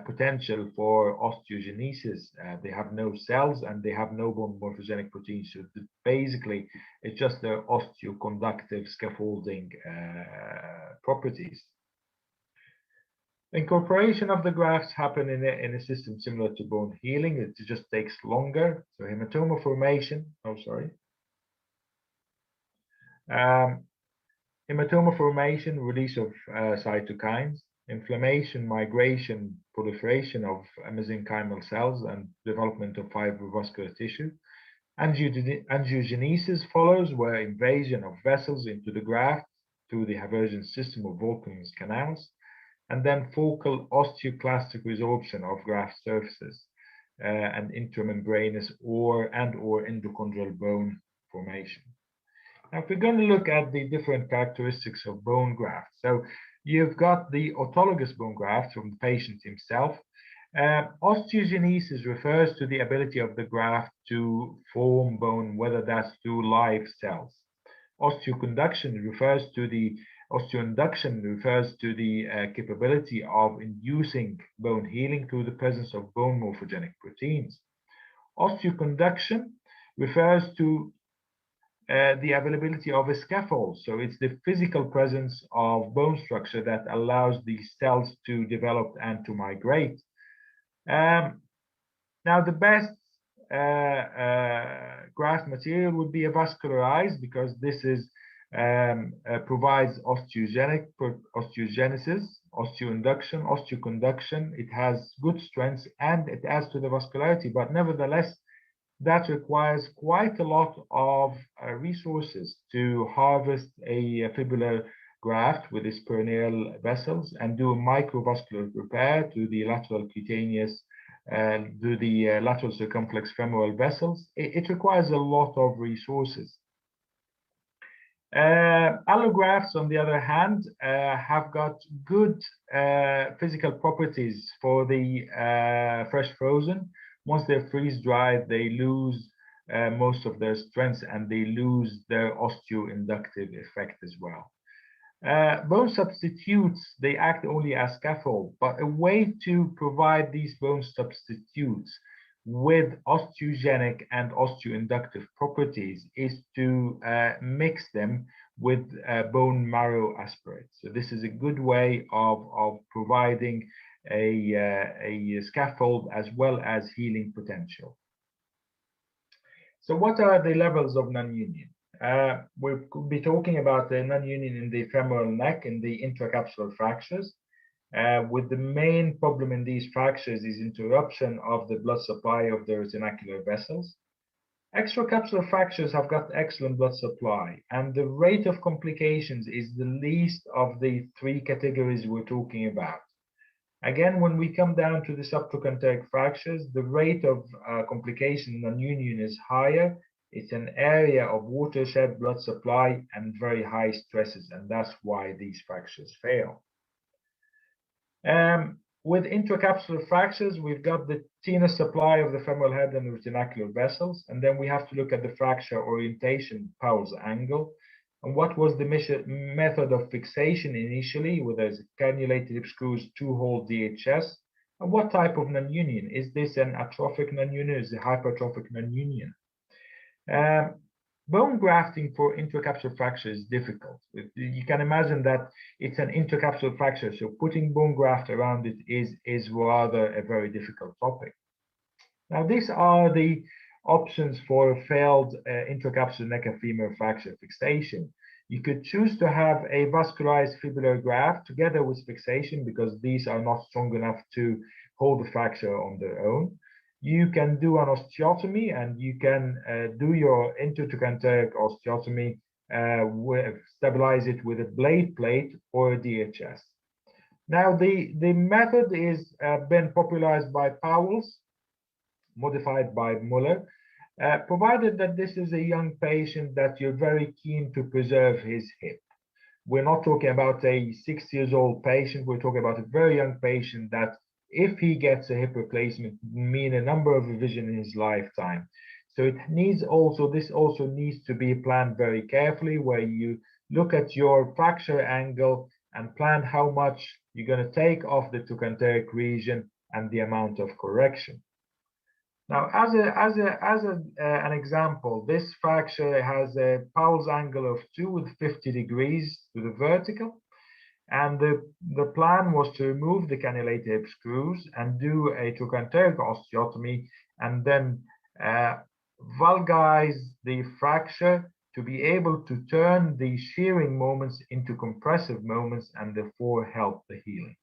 potential for osteogenesis. They have no cells and they have no bone morphogenic proteins. So basically, it's just their osteoconductive scaffolding properties. Incorporation of the grafts happen in a system similar to bone healing. It just takes longer. So hematoma formation, hematoma formation, release of cytokines, inflammation, migration, proliferation of mesenchymal cells, and development of fibrovascular tissue. Angiogenesis follows, where invasion of vessels into the graft through the Haversian system of Volkmann's canals, and then focal osteoclastic resorption of graft surfaces and intramembranous or endochondral bone formation. Now, if we're going to look at the different characteristics of bone grafts, so you've got the autologous bone graft from the patient himself. Osteogenesis refers to the ability of the graft to form bone, whether that's through live cells. Osteoinduction refers to the capability of inducing bone healing through the presence of bone morphogenic proteins. Osteoconduction refers to the availability of a scaffold. So it's the physical presence of bone structure that allows these cells to develop and to migrate. Now, the best graft material would be a vascularized, because this is provides osteogenesis, osteoinduction, osteoconduction. It has good strength and it adds to the vascularity, but nevertheless, that requires quite a lot of resources to harvest a fibular graft with its peroneal vessels and do a microvascular repair to the lateral cutaneous, to the lateral circumflex femoral vessels. It requires a lot of resources. Allografts, on the other hand, have got good physical properties for the fresh frozen. Once they're freeze-dried, they lose most of their strength and they lose their osteoinductive effect as well. Bone substitutes, they act only as scaffold, but a way to provide these bone substitutes with osteogenic and osteoinductive properties is to mix them with bone marrow aspirate. So this is a good way of providing a scaffold as well as healing potential. So what are the levels of non-union? We'll be talking about the non-union in the femoral neck and the intracapsular fractures. With the main problem in these fractures is interruption of the blood supply of the retinacular vessels. Extracapsular fractures have got excellent blood supply, and the rate of complications is the least of the three categories we're talking about. Again, when we come down to the subtrochanteric fractures, the rate of complication non-union is higher. It's an area of watershed blood supply and very high stresses, and that's why these fractures fail. With intracapsular fractures, we've got the tenous supply of the femoral head and the retinacular vessels, and then we have to look at the fracture orientation, Powell's angle, and what was the method of fixation initially, whether it's cannulated hip screws, two-hole DHS, and what type of non-union. Is this an atrophic non-union? Is it hypertrophic non-union? Bone grafting for intracapsular fracture is difficult. You can imagine that it's an intracapsular fracture, so putting bone graft around it is rather a very difficult topic. Now, these are the options for a failed intracapsular neck and femur fracture fixation. You could choose to have a vascularized fibular graft together with fixation because these are not strong enough to hold the fracture on their own. You can do an osteotomy and you can do your intertrochanteric osteotomy, stabilize it with a blade plate or a DHS. Now, the method is been popularized by Powell's, modified by Muller, provided that this is a young patient that you're very keen to preserve his hip. We're not talking about a 6-year-old patient. We're talking about a very young patient that if he gets a hip replacement, mean a number of revisions in his lifetime. So it needs also, this also needs to be planned very carefully, where you look at your fracture angle and plan how much you're going to take off the trochanteric region and the amount of correction. Now, as an example, this fracture has a Powell's angle of 2 with 50 degrees to the vertical. And the plan was to remove the cannulated hip screws and do a trochanteric osteotomy and then vulgarize the fracture to be able to turn the shearing moments into compressive moments and therefore help the healing.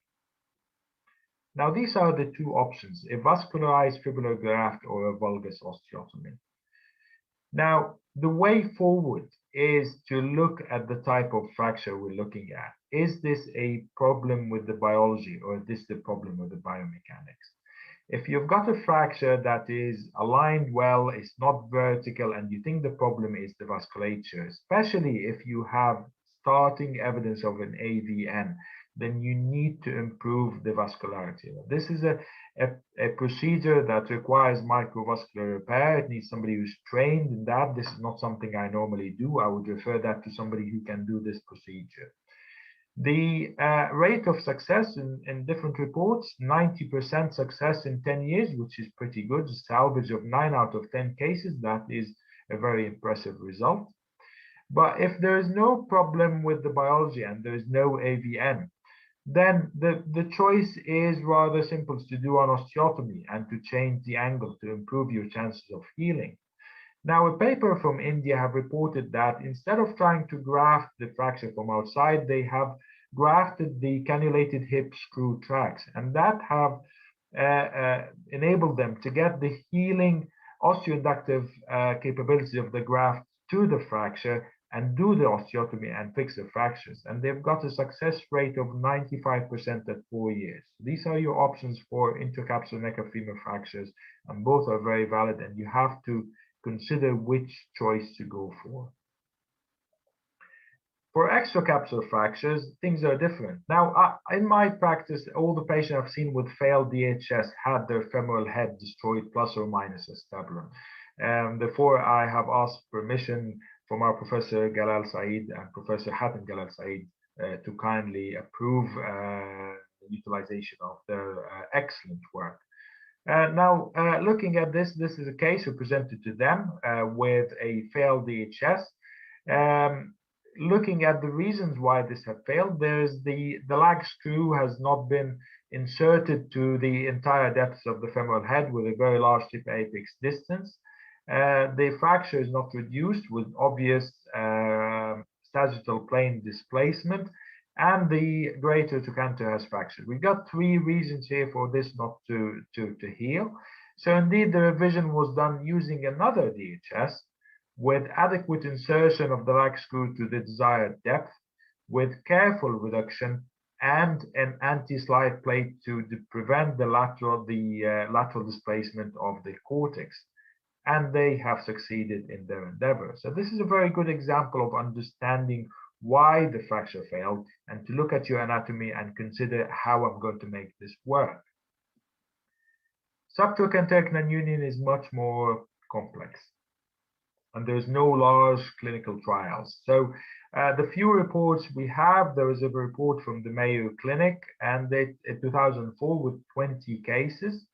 Now, these are the two options, a vascularized fibular graft or a valgus osteotomy. Now, the way forward is to look at the type of fracture we're looking at. Is this a problem with the biology or is this the problem with the biomechanics? If you've got a fracture that is aligned well, it's not vertical, and you think the problem is the vasculature, especially if you have starting evidence of an AVN, then you need to improve the vascularity. This is a procedure that requires microvascular repair. It needs somebody who's trained in that. This is not something I normally do. I would refer that to somebody who can do this procedure. The rate of success in different reports, 90% success in 10 years, which is pretty good. Salvage of 9 out of 10 cases, that is a very impressive result. But if there is no problem with the biology and there is no AVN, then the choice is rather simple, to do an osteotomy and to change the angle to improve your chances of healing. Now, a paper from India have reported that instead of trying to graft the fracture from outside, they have grafted the cannulated hip screw tracks, and that have enabled them to get the healing osteoinductive capabilities of the graft to the fracture and do the osteotomy and fix the fractures. And they've got a success rate of 95% at 4 years. These are your options for intercapsular neck of femur fractures, and both are very valid, and you have to consider which choice to go for. For extracapsular fractures, things are different. Now, in my practice, all the patients I've seen with failed DHS had their femoral head destroyed plus or minus a sternum. Therefore, I have asked permission from our Professor Galal Saeed and Professor Hatem Galal Saeed to kindly approve the utilization of their excellent work. Now, looking at this is a case we presented to them with a failed DHS. Looking at the reasons why this had failed, there's the lag screw has not been inserted to the entire depth of the femoral head with a very large tip apex distance. The fracture is not reduced with obvious sagittal plane displacement, and the greater trochanter has fractured. We've got 3 reasons here for this not to heal. So indeed, the revision was done using another DHS with adequate insertion of the lag screw to the desired depth, with careful reduction and an anti-slide plate to prevent the lateral displacement of the cortex. And they have succeeded in their endeavor. So this is a very good example of understanding why the fracture failed, and to look at your anatomy and consider how I'm going to make this work. Subtrochanteric non-union is much more complex, and there's no large clinical trials. So the few reports we have, there is a report from the Mayo Clinic, and in 2004 with 20 cases.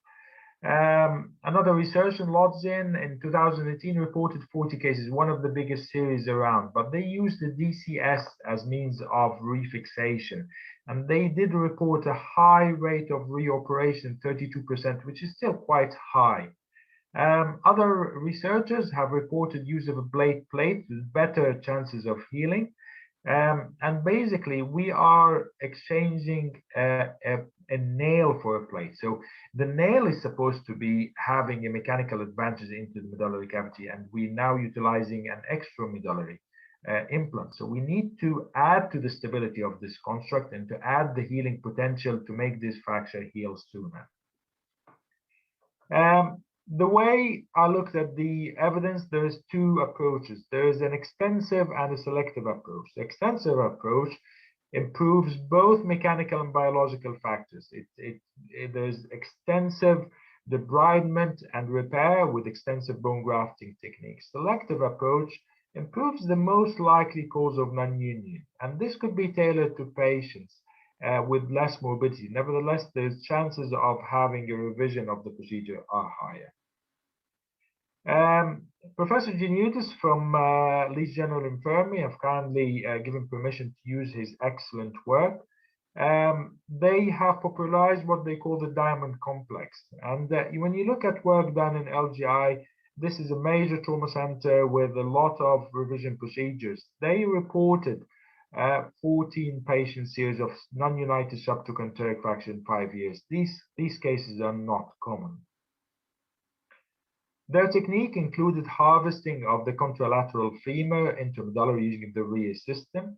Another research in Lodz in 2018 reported 40 cases, one of the biggest series around, but they used the DCS as means of refixation. And they did report a high rate of reoperation, 32%, which is still quite high. Other researchers have reported use of a blade plate with better chances of healing. And basically, we are exchanging a nail for a plate. So the nail is supposed to be having a mechanical advantage into the medullary cavity, and we're now utilizing an extramedullary implant. So we need to add to the stability of this construct and to add the healing potential to make this fracture heal sooner. The way I looked at the evidence, there's 2 approaches. There's an extensive and a selective approach. The extensive approach improves both mechanical and biological factors. There's extensive debridement and repair with extensive bone grafting techniques. Selective approach improves the most likely cause of non-union, and this could be tailored to patients with less morbidity. Nevertheless, the chances of having a revision of the procedure are higher. Professor Geniutis from Leeds General Infirmary have kindly given permission to use his excellent work. They have popularized what they call the diamond complex. And when you look at work done in LGI, this is a major trauma center with a lot of revision procedures. They reported 14 patient series of non-united subtrochanteric fracture in 5 years. These cases are not common. Their technique included harvesting of the contralateral femur intramedullary using the RIA system,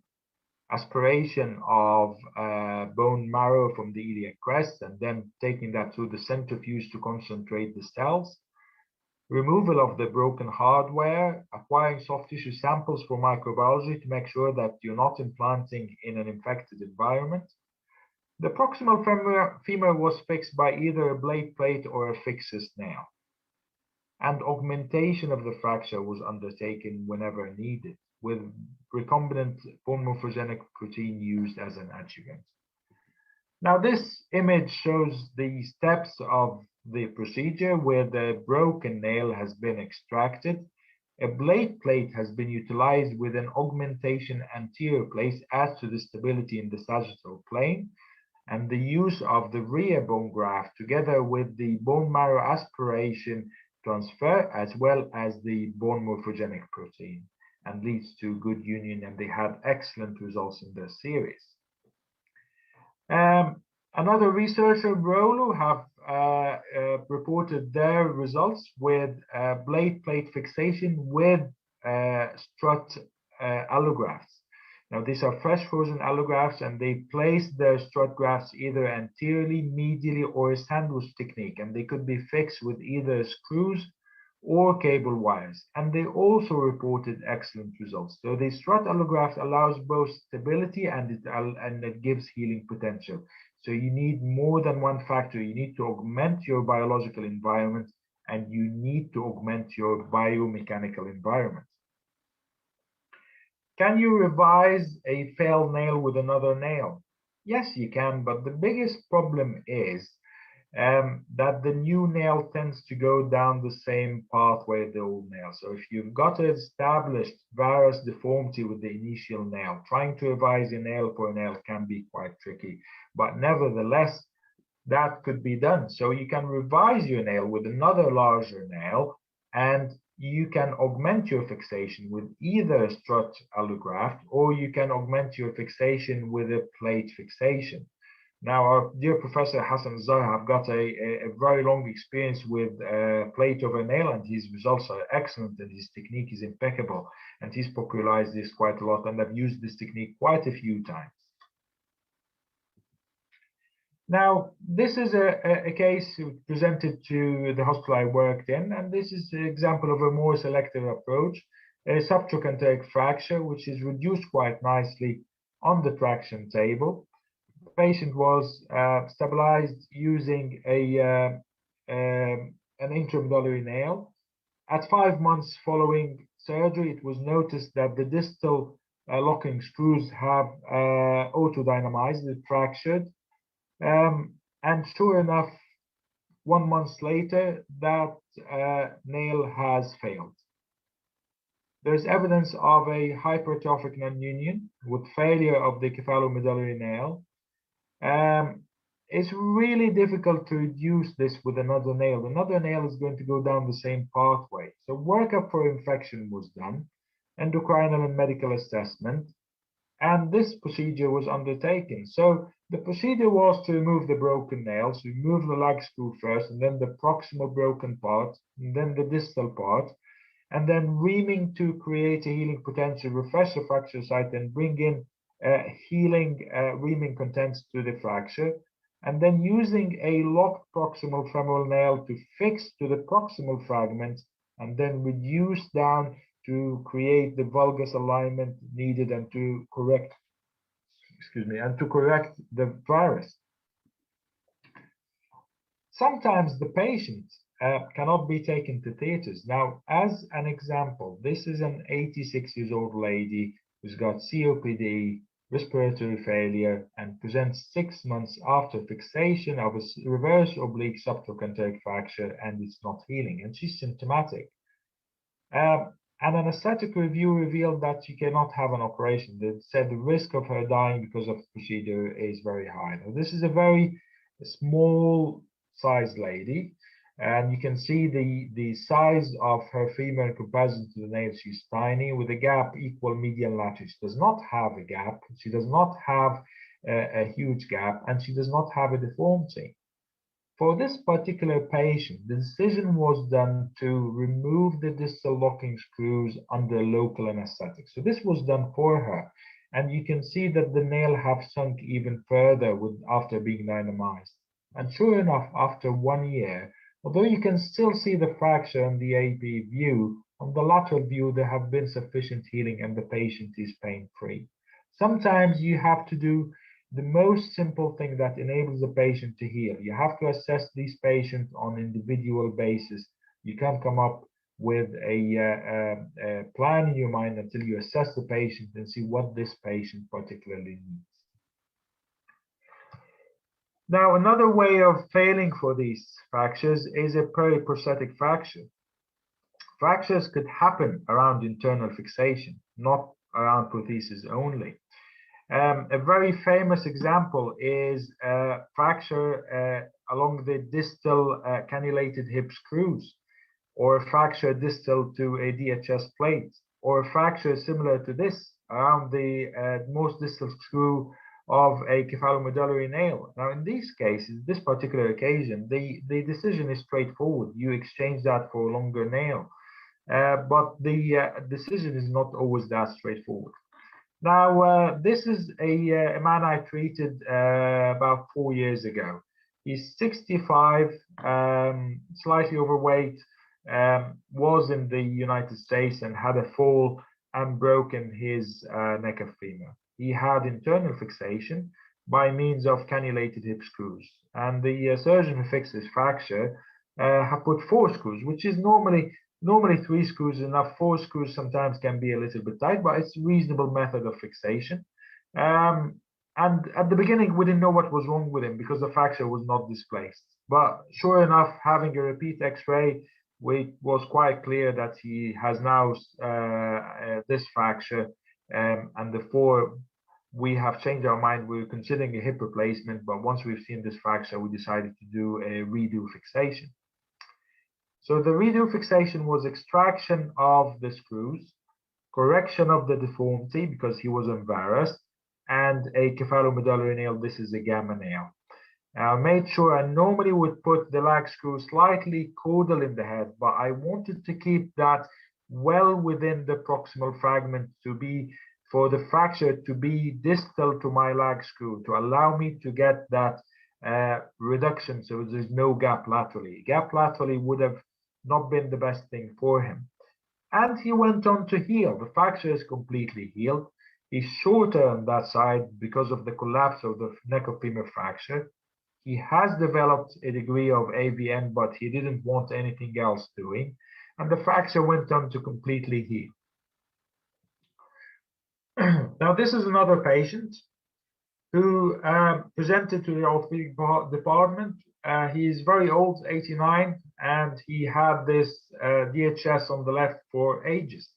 aspiration of bone marrow from the iliac crest, and then taking that through the centrifuge to concentrate the cells, removal of the broken hardware, acquiring soft tissue samples for microbiology to make sure that you're not implanting in an infected environment. The proximal femur was fixed by either a blade plate or a fixus nail, and augmentation of the fracture was undertaken whenever needed, with recombinant bone morphogenic protein used as an adjuvant. Now, this image shows the steps of the procedure where the broken nail has been extracted. A blade plate has been utilized with an augmentation anterior place adds to the stability in the sagittal plane, and the use of the RIA bone graft together with the bone marrow aspiration transfer as well as the bone morphogenic protein, and leads to good union, and they had excellent results in their series. Another researcher, Rolo, have reported their results with blade plate fixation with strut allografts. Now, these are fresh frozen allografts, and they place their strut grafts either anteriorly, medially, or a sandwich technique, and they could be fixed with either screws or cable wires. And they also reported excellent results. So the strut allograft allows both stability and it gives healing potential. So you need more than one factor. You need to augment your biological environment, and you need to augment your biomechanical environment. Can you revise a failed nail with another nail? Yes, you can, but the biggest problem is that the new nail tends to go down the same pathway as the old nail. So if you've got an established varus deformity with the initial nail, trying to revise a nail for a nail can be quite tricky. But nevertheless, that could be done. So you can revise your nail with another larger nail, and you can augment your fixation with either a strut allograft, or you can augment your fixation with a plate fixation. Now, our dear Professor Hassan Zahra have got a very long experience with plate over nail, and his results are excellent, and his technique is impeccable, and he's popularized this quite a lot, and I've used this technique quite a few times. Now, this is a case presented to the hospital I worked in, and this is an example of a more selective approach, a subtrochanteric fracture, which is reduced quite nicely on the traction table. The patient was stabilized using an intramedullary nail. At 5 months following surgery, it was noticed that the distal locking screws have autodynamized, it fractured. And sure enough, 1 month later, that nail has failed. There's evidence of a hypertrophic non-union with failure of the cephalomedullary nail. It's really difficult to reduce this with another nail. Another nail is going to go down the same pathway. So workup for infection was done, endocrinal and medical assessment, and this procedure was undertaken. So the procedure was to remove the broken nails, remove the lag screw first, and then the proximal broken part, and then the distal part, and then reaming to create a healing potential, refresh the fracture site, and bring in healing reaming contents to the fracture, and then using a locked proximal femoral nail to fix to the proximal fragment, and then reduce down to create the valgus alignment needed and to correct, the varus. Sometimes the patient cannot be taken to theaters. Now, as an example, this is an 86-year-old lady who's got COPD, respiratory failure, and presents 6 months after fixation of a reverse oblique subtrochanteric fracture, and it's not healing, and she's symptomatic. And an aesthetic review revealed that she cannot have an operation. They said the risk of her dying because of the procedure is very high. Now, this is a very small sized lady, and you can see the size of her femur in comparison to the nail. She's tiny with a gap equal median lateral. She does not have a gap. She does not have a huge gap, and she does not have a deformity. For this particular patient, the decision was done to remove the distal locking screws under local anesthetic. So this was done for her. And you can see that the nail have sunk even further after being dynamized. And sure enough, after 1 year, although you can still see the fracture on the AP view, on the lateral view, there have been sufficient healing and the patient is pain-free. Sometimes you have to do the most simple thing that enables the patient to heal. You have to assess these patients on an individual basis. You can't come up with a plan in your mind until you assess the patient and see what this patient particularly needs. Now, another way of failing for these fractures is a periprosthetic fracture. Fractures could happen around internal fixation, not around prosthesis only. A very famous example is fracture along the distal cannulated hip screws. or a fracture distal to a DHS plate, or a fracture similar to this around the most distal screw of a cephalomedullary nail. Now, in these cases, this particular occasion, the decision is straightforward. You exchange that for a longer nail, but the decision is not always that straightforward. Now, this is a man I treated about 4 years ago. He's 65, slightly overweight, was in the United States and had a fall and broken his neck of femur. He had internal fixation by means of cannulated hip screws, and the surgeon who fixed his fracture have put 4 screws, which is normally 3 screws enough. 4 screws sometimes can be a little bit tight, but it's a reasonable method of fixation. And at the beginning, we didn't know what was wrong with him because the fracture was not displaced. But sure enough, having a repeat X-ray, it was quite clear that he has now this fracture, and therefore we have changed our mind. We were considering a hip replacement, but once we've seen this fracture, we decided to do a redo fixation. So the redo fixation was extraction of the screws, correction of the deformity because he was embarrassed, and a cephalomedullary nail. This is a gamma nail. I made sure I normally would put the lag screw slightly caudal in the head, but I wanted to keep that well within the proximal fragment to be, for the fracture to be distal to my lag screw, to allow me to get that reduction so there's no gap laterally. Gap laterally would have not been the best thing for him. And he went on to heal. The fracture is completely healed. He's shorter on that side because of the collapse of the neck of femur fracture. He has developed a degree of AVN, but he didn't want anything else doing. And the fracture went on to completely heal. Now, this is another patient who presented to the orthopedic department. He is very old, 89, and he had this DHS on the left for ages.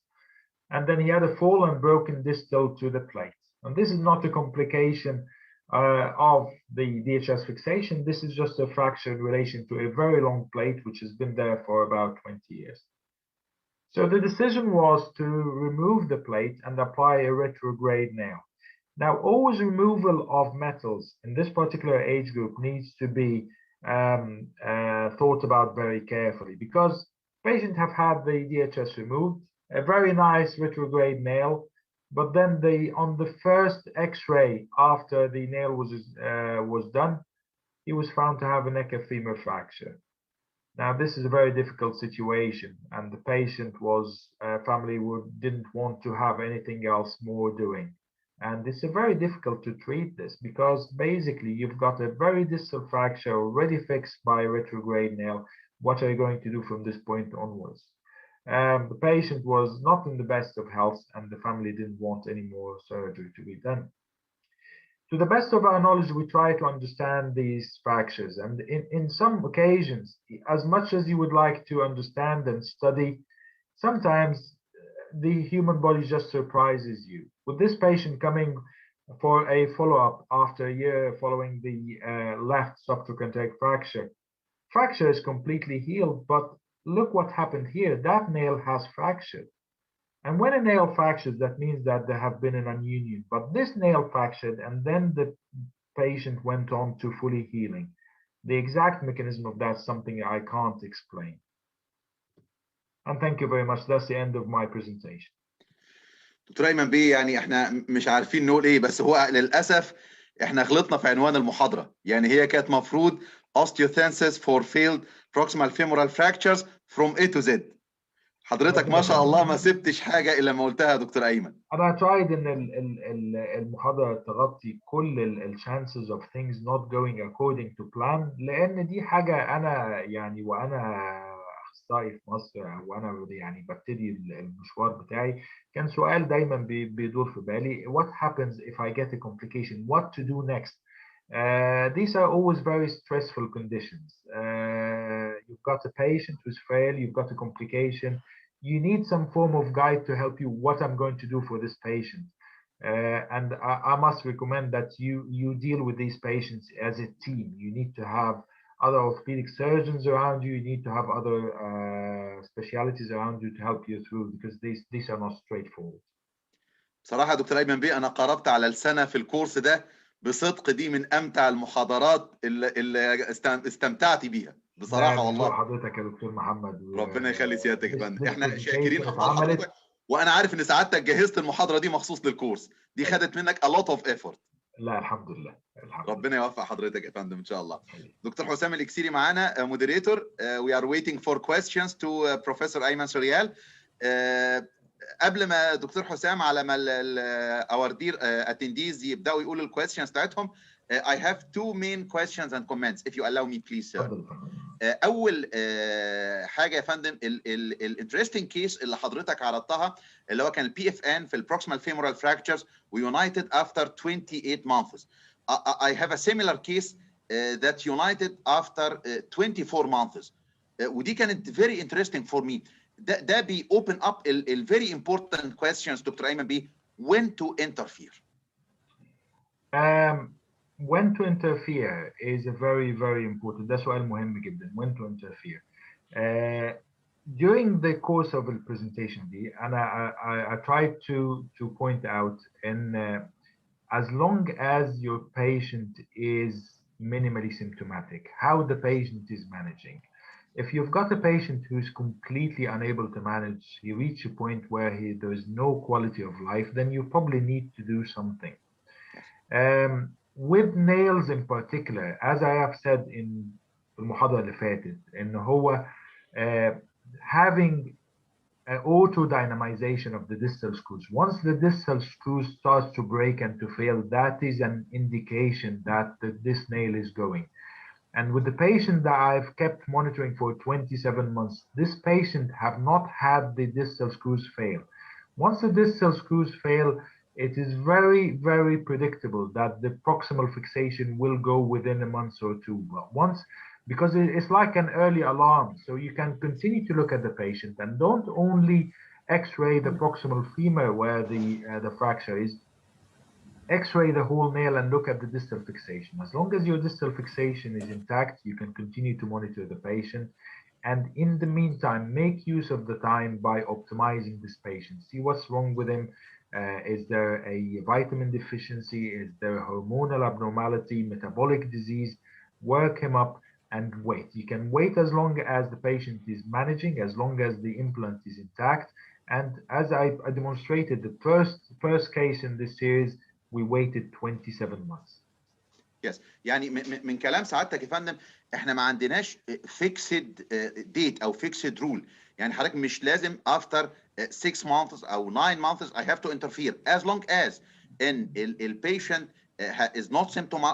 And then he had a fall and broken distal to the plate. And this is not a complication of the DHS fixation. This is just a fracture in relation to a very long plate, which has been there for about 20 years. So the decision was to remove the plate and apply a retrograde nail. Now, always removal of metals in this particular age group needs to be thought about very carefully, because patients have had the DHS removed, a very nice retrograde nail, but then on the first X-ray after the nail was done, he was found to have a neck of femur fracture. Now, this is a very difficult situation, and the patient was family didn't want to have anything else more doing. And it's very difficult to treat this because basically you've got a very distal fracture already fixed by a retrograde nail. What are you going to do from this point onwards? The patient was not in the best of health, and the family didn't want any more surgery to be done. To the best of our knowledge, we try to understand these fractures, and in some occasions, as much as you would like to understand and study, sometimes the human body just surprises you. With this patient coming for a follow-up after a year following the left subtrochanteric fracture, fracture is completely healed, but look what happened here. That nail has fractured. And when a nail fractures, that means that there have been an ununion. But this nail fractured, and then the patient went on to fully healing. The exact mechanism of that is something I can't explain. And thank you very much. That's the end of my presentation. دكتور ايمن بيه، يعني احنا مش عارفين نقول ايه، بس هو للاسف احنا غلطنا في عنوان المحاضره. يعني هي كانت مفروض Osteosynthesis for failed proximal femoral fractures from A to Z. حضرتك ما شاء الله ما سبتش حاجه الا ما قلتها يا دكتور ايمن. انا tried ان المحاضره تغطي كل الشانسز of things not going according to plan، لان دي حاجه انا يعني وانا اخصائي في مصر وانا يعني ببتدي المشوار بتاعي، كان سؤال دايما بيدور في بالي: what happens if I get a complication? What to do next? These are always very stressful conditions. You've got a patient who's frail, you've got a complication, you need some form of guide to help you what I'm going to do for this patient. And I must recommend that you deal with these patients as a team. You need to have other orthopedic surgeons around you. You need to have other specialities around you to help you through, because these are not straightforward. بصراحة يا دكتور أيمن بيه أنا قربت على السنة في الكورس ده بصدق، دي من أمتع المحاضرات اللي استمتعت بيها بصراحة من ذوق والله. حضرتك يا دكتور محمد. ربنا يخلي سيادتك يا فندم، احنا شاكرين presentation أفضل اتعملت. حضرتك، وأنا عارف إن سعادتك جهزت المحاضرة دي مخصوص للكورس، دي خدت منك a lot of effort. لا الحمد لله، الحمد ربنا لله. يوفق حضرتك يا فندم ان شاء الله. دكتور حسام الاكسيري معانا مودريتور. we are waiting for questions to Professor Ayman Sorial. قبل ما دكتور حسام على ما our dear attendees يبداوا يقولوا الكويستشنز بتاعتهم، I have two main questions and comments if you allow me please sir. اول حاجه يا فندم الانترستنج كيس اللي حضرتك عرضتها اللي هو كان البي اف ان في البروكسيمال فيمورال fractures ويونايتد after 28 months. I have a similar case that united after 24 months. ودي كانت very interesting for me. ده بي open up ال very important questions دكتور ايمن بيه. when to interfere. When to interfere is a very, very important. ده سؤال مهم جدا. When to interfere. During the course of the presentation دي I tried to point out in as long as your patient is minimally symptomatic, how the patient is managing. If you've got a patient who's completely unable to manage, he reach a point where there is no quality of life, then you probably need to do something. With nails in particular, as I have said in المحاضرة اللي فاتت, إن هو having auto dynamization of the distal screws. Once the distal screw starts to break and to fail, that is an indication that this nail is going. And with the patient that I've kept monitoring for 27 months, this patient have not had the distal screws fail. Once the distal screws fail, it is very, very predictable that the proximal fixation will go within a month or two. But once, because it's like an early alarm, so you can continue to look at the patient and don't only X-ray the proximal femur where the fracture is, X-ray the whole nail and look at the distal fixation. As long as your distal fixation is intact, you can continue to monitor the patient. And in the meantime, make use of the time by optimizing this patient. See what's wrong with him. Is there a vitamin deficiency? Is there a hormonal abnormality, metabolic disease? Work him up and wait. You can wait as long as the patient is managing, as long as the implant is intact. And as I demonstrated, the first case in this series, we waited 27 months. Yes. يعني من كلام سعادتك يا فندم احنا ما عندناش fixed date او fixed rule. يعني حضرتك مش لازم after 6 months او 9 months I have to interfere as long as ان patient is not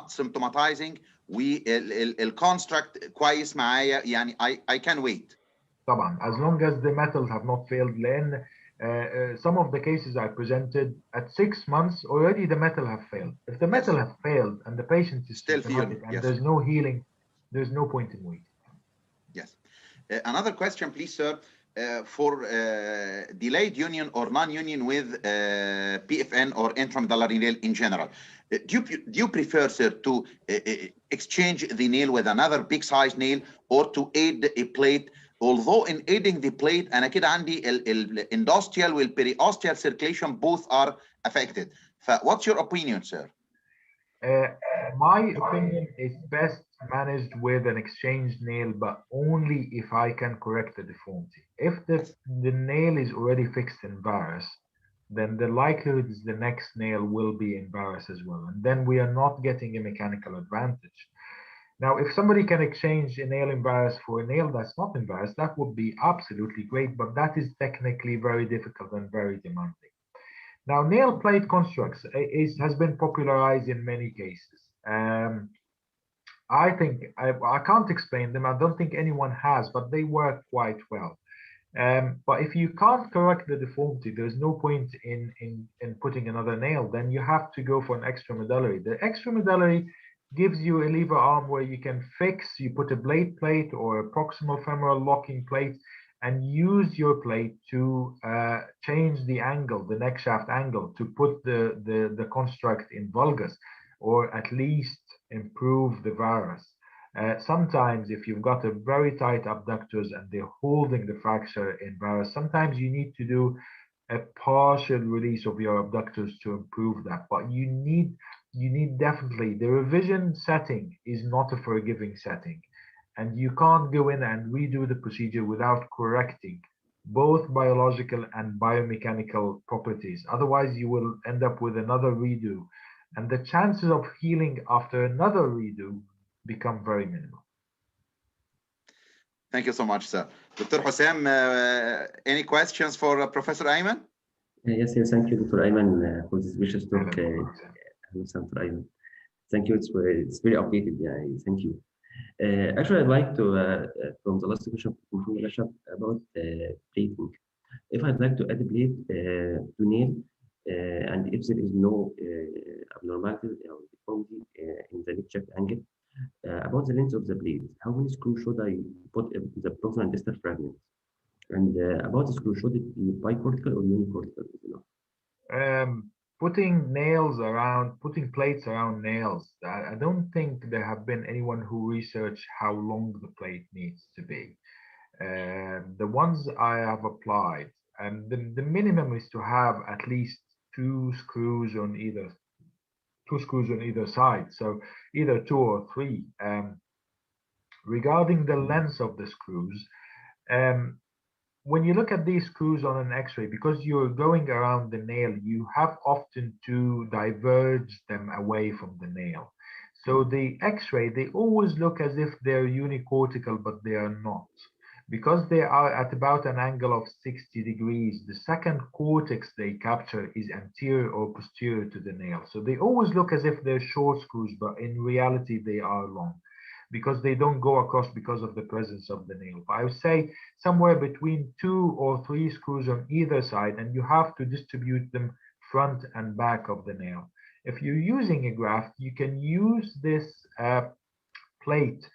symptomatizing والconstruct كويس معايا يعني I can wait. طبعا as long as the metals have not failed. لأن some of the cases I presented at 6 months already the metal have failed. If the metal have failed and the patient is still symptomatic feeling, and there's no healing, there's no point in waiting. Yes. Another question, please, sir. For delayed union or non-union with PFN or intramedullary nail in general, do you prefer, sir, to exchange the nail with another big size nail or to aid a plate? Although in aiding the plate أنا كده عندي industrial والperiosteal circulation both are affected. What's your opinion, sir? My opinion is best managed with an exchange nail, but only if I can correct the deformity. If the nail is already fixed in varus, then the likelihood is the next nail will be in varus as well. And then we are not getting a mechanical advantage. Now, if somebody can exchange a nail in varus for a nail that's not in varus, that would be absolutely great, but that is technically very difficult and very demanding. Now, nail plate constructs has been popularized in many cases. I think I can't explain them. I don't think anyone has, but they work quite well. But if you can't correct the deformity, there's no point in putting another nail. Then you have to go for an extramedullary. The extramedullary gives you a lever arm where you can fix. You put a blade plate or a proximal femoral locking plate, and use your plate to change the angle, the neck shaft angle, to put the construct in valgus, or at least improve the varus. Sometimes if you've got a very tight abductors and they're holding the fracture in varus, sometimes you need to do a partial release of your abductors to improve that. But you need definitely, the revision setting is not a forgiving setting. And you can't go in and redo the procedure without correcting both biological and biomechanical properties. Otherwise, you will end up with another redo. And the chances of healing after another redo become very minimal. Thank you so much, sir. Dr. Hussam, any questions for Professor Ayman? Yes, thank you, Dr. Ayman, for this precious talk. Dr. Ayman. Thank you. It's very updated. Yeah, thank you. Actually, I'd like to, from the last question from Rashad about plating. If I'd like to add a plate to nail, and if there is no abnormality or deformity in the left shaft angle, about the length of the blade, how many screws should I put in the proximal and distal fragments? And about the screw, should it be bicortical or unicortical? Putting plates around nails, I don't think there have been anyone who researched how long the plate needs to be. The ones I have applied, the minimum is to have at least two screws on either side, so either 2 or 3. Regarding the length of the screws, when you look at these screws on an x-ray, because you're going around the nail, you have often to diverge them away from the nail. So the x-ray, they always look as if they're unicortical, but they are not. Because they are at about an angle of 60 degrees, the second cortex they capture is anterior or posterior to the nail. So they always look as if they're short screws, but in reality, they are long, because they don't go across because of the presence of the nail. But I would say somewhere between 2 or 3 screws on either side, and you have to distribute them front and back of the nail. If you're using a graft, you can use this plate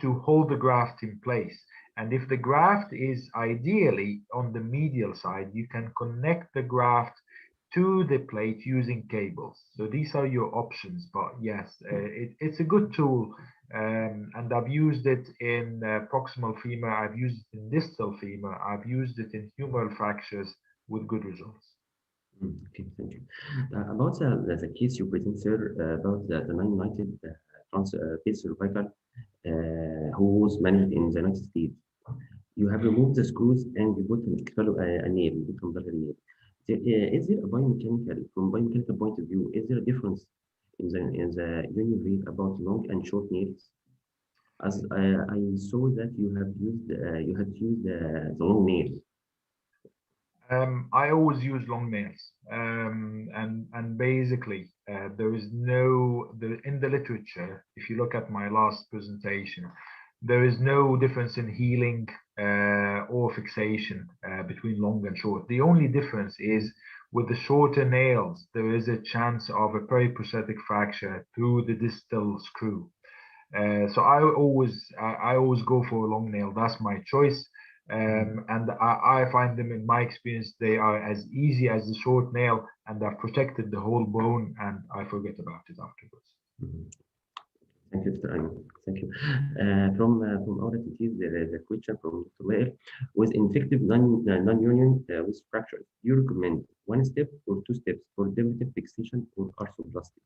to hold the graft in place. And if the graft is ideally on the medial side, you can connect the graft to the plate using cables. So these are your options. But yes, it's a good tool. And I've used it in proximal femur, I've used it in distal femur, I've used it in humeral fractures with good results. Okay, thank you. About the case you present, sir, about the non-united transverse cervical who was managed in the United States. You have removed the screws and you put a nail, you put another nail. Is there a biomechanical, from biomechanical point of view, is there a difference in the union rate about long and short nails? As I saw that you had used the long nails. I always use long nails, and basically there is in the literature, if you look at my last presentation, there is no difference in healing or fixation between long and short. The only difference is with the shorter nails, there is a chance of a periprosthetic fracture through the distal screw. So I always go for a long nail. That's my choice. And I find them, in my experience, they are as easy as the short nail, and I've protected the whole bone, and I forget about it afterwards. Thank you, Dr. Ayman. Thank you. From our attendees, there is a question from Dr. Wael. With infective non-union with fractures, do you recommend 1 step or 2 steps for definitive fixation or arthroplasty?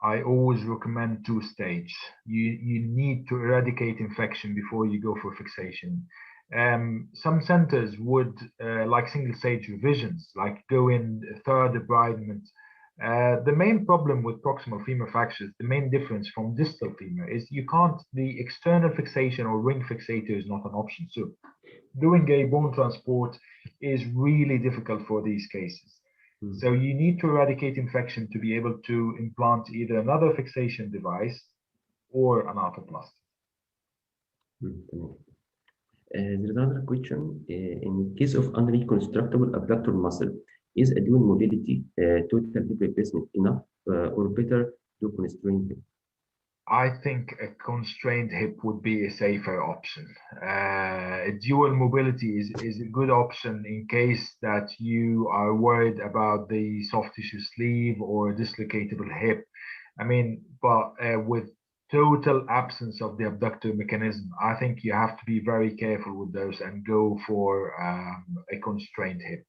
I always recommend 2-stage. You need to eradicate infection before you go for fixation. Some centers would like single-stage revisions, like go in third debridement. The main problem with proximal femur fractures, the main difference from distal femur is the external fixation or ring fixator is not an option. So doing a bone transport is really difficult for these cases. So you need to eradicate infection to be able to implant either another fixation device or an arthroplasty. There is another question. In case of unreconstructible abductor muscle, is a dual mobility total hip replacement enough or better to constrain hip? I think a constrained hip would be a safer option. Dual mobility is a good option in case that you are worried about the soft tissue sleeve or a dislocatable hip. I mean, but with total absence of the abductor mechanism, I think you have to be very careful with those and go for a constrained hip.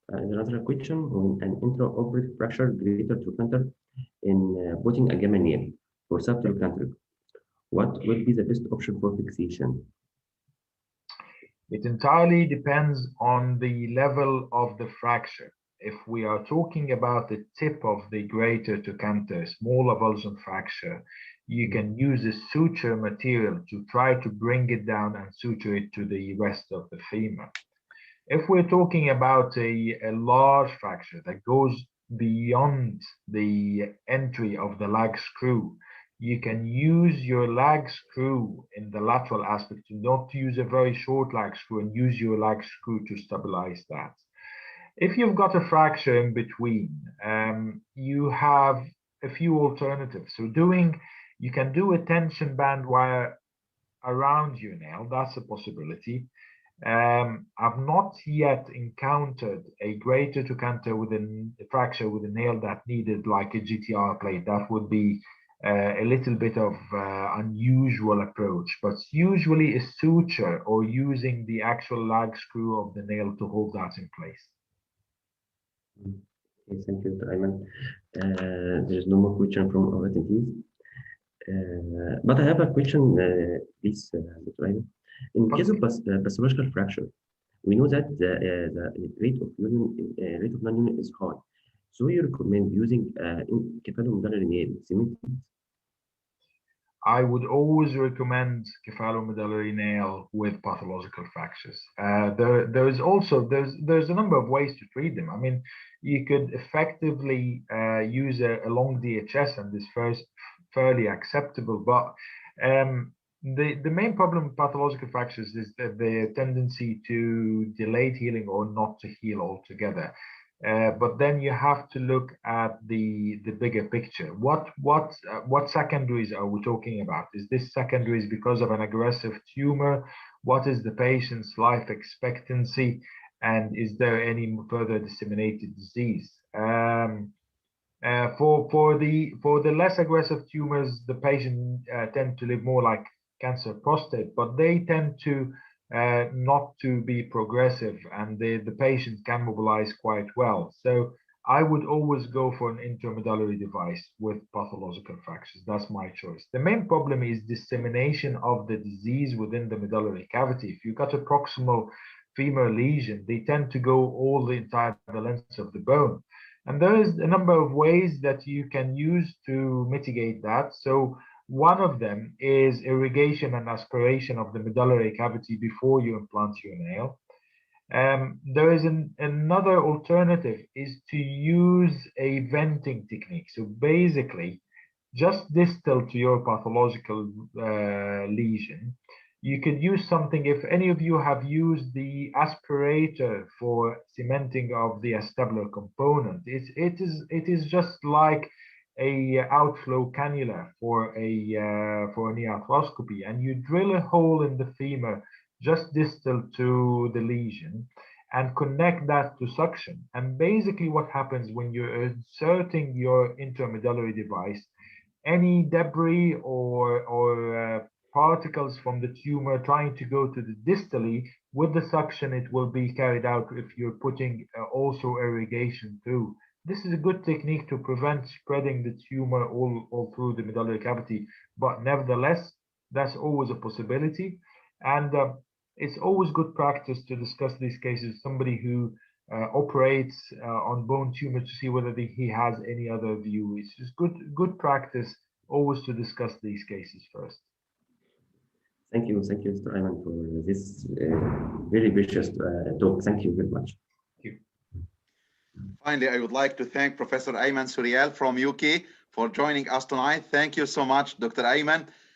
Another question on an intraoperative fracture greater trochanter in putting a gamma nail for subtrochanteric. What will be the best option for fixation? It entirely depends on the level of the fracture. If we are talking about the tip of the greater trochanter, small avulsion fracture, you can use a suture material to try to bring it down and suture it to the rest of the femur. If we're talking about a large fracture that goes beyond the entry of the lag screw, you can use your lag screw in the lateral aspect to not use a very short lag screw and use your lag screw to stabilize that. If you've got a fracture in between, you have a few alternatives. So you can do a tension band wire around your nail. That's a possibility. I've not yet encountered a greater trochanter with a fracture with a nail that needed like a GTR plate. That would be a little bit of unusual approach, but usually a suture or using the actual lag screw of the nail to hold that in place. Okay, thank you, Dr. Ayman. There is no more question from our attendees. But I have a question, please, Dr. Ayman. In case of pathological fracture, we know that the rate of non-union is high. So you recommend using cephalomedullary nail cemented? I would always recommend cephalomedullary nail with pathological fractures. There's a number of ways to treat them. I mean, you could effectively use a long DHS, and this fairly acceptable, but the main problem with pathological fractures is that the tendency to delayed healing or not to heal altogether. But then you have to look at the bigger picture. What secondaries are we talking about? Is this secondaries because of an aggressive tumor? What is the patient's life expectancy? And is there any further disseminated disease? For the less aggressive tumors, the patient tend to live more like cancer prostate, but they tend to not to be progressive, and the patient can mobilize quite well. So I would always go for an intramedullary device with pathological fractures. That's my choice. The main problem is dissemination of the disease within the medullary cavity. If you've got a proximal femur lesion, they tend to go all the entire length of the bone. And there is a number of ways that you can use to mitigate that. So one of them is irrigation and aspiration of the medullary cavity before you implant your nail. There is another alternative is to use a venting technique. So basically, just distal to your pathological lesion, you could use something. If any of you have used the aspirator for cementing of the acetabular component, it is just like a outflow cannula for a knee arthroscopy, and you drill a hole in the femur just distal to the lesion and connect that to suction. And basically what happens when you're inserting your intramedullary device, any debris or particles from the tumor trying to go to the distally, with the suction it will be carried out if you're putting also irrigation through. This is a good technique to prevent spreading the tumor all through the medullary cavity, but nevertheless, that's always a possibility. And it's always good practice to discuss these cases, somebody who operates on bone tumor, to see whether he has any other view. It's just good practice always to discuss these cases first. Thank you, Mr. Ayman, for this very precious talk. Thank you very much. Finally, I would like to thank Professor Ayman Sorial from UK for joining us tonight. Thank you so much, Dr. Ayman.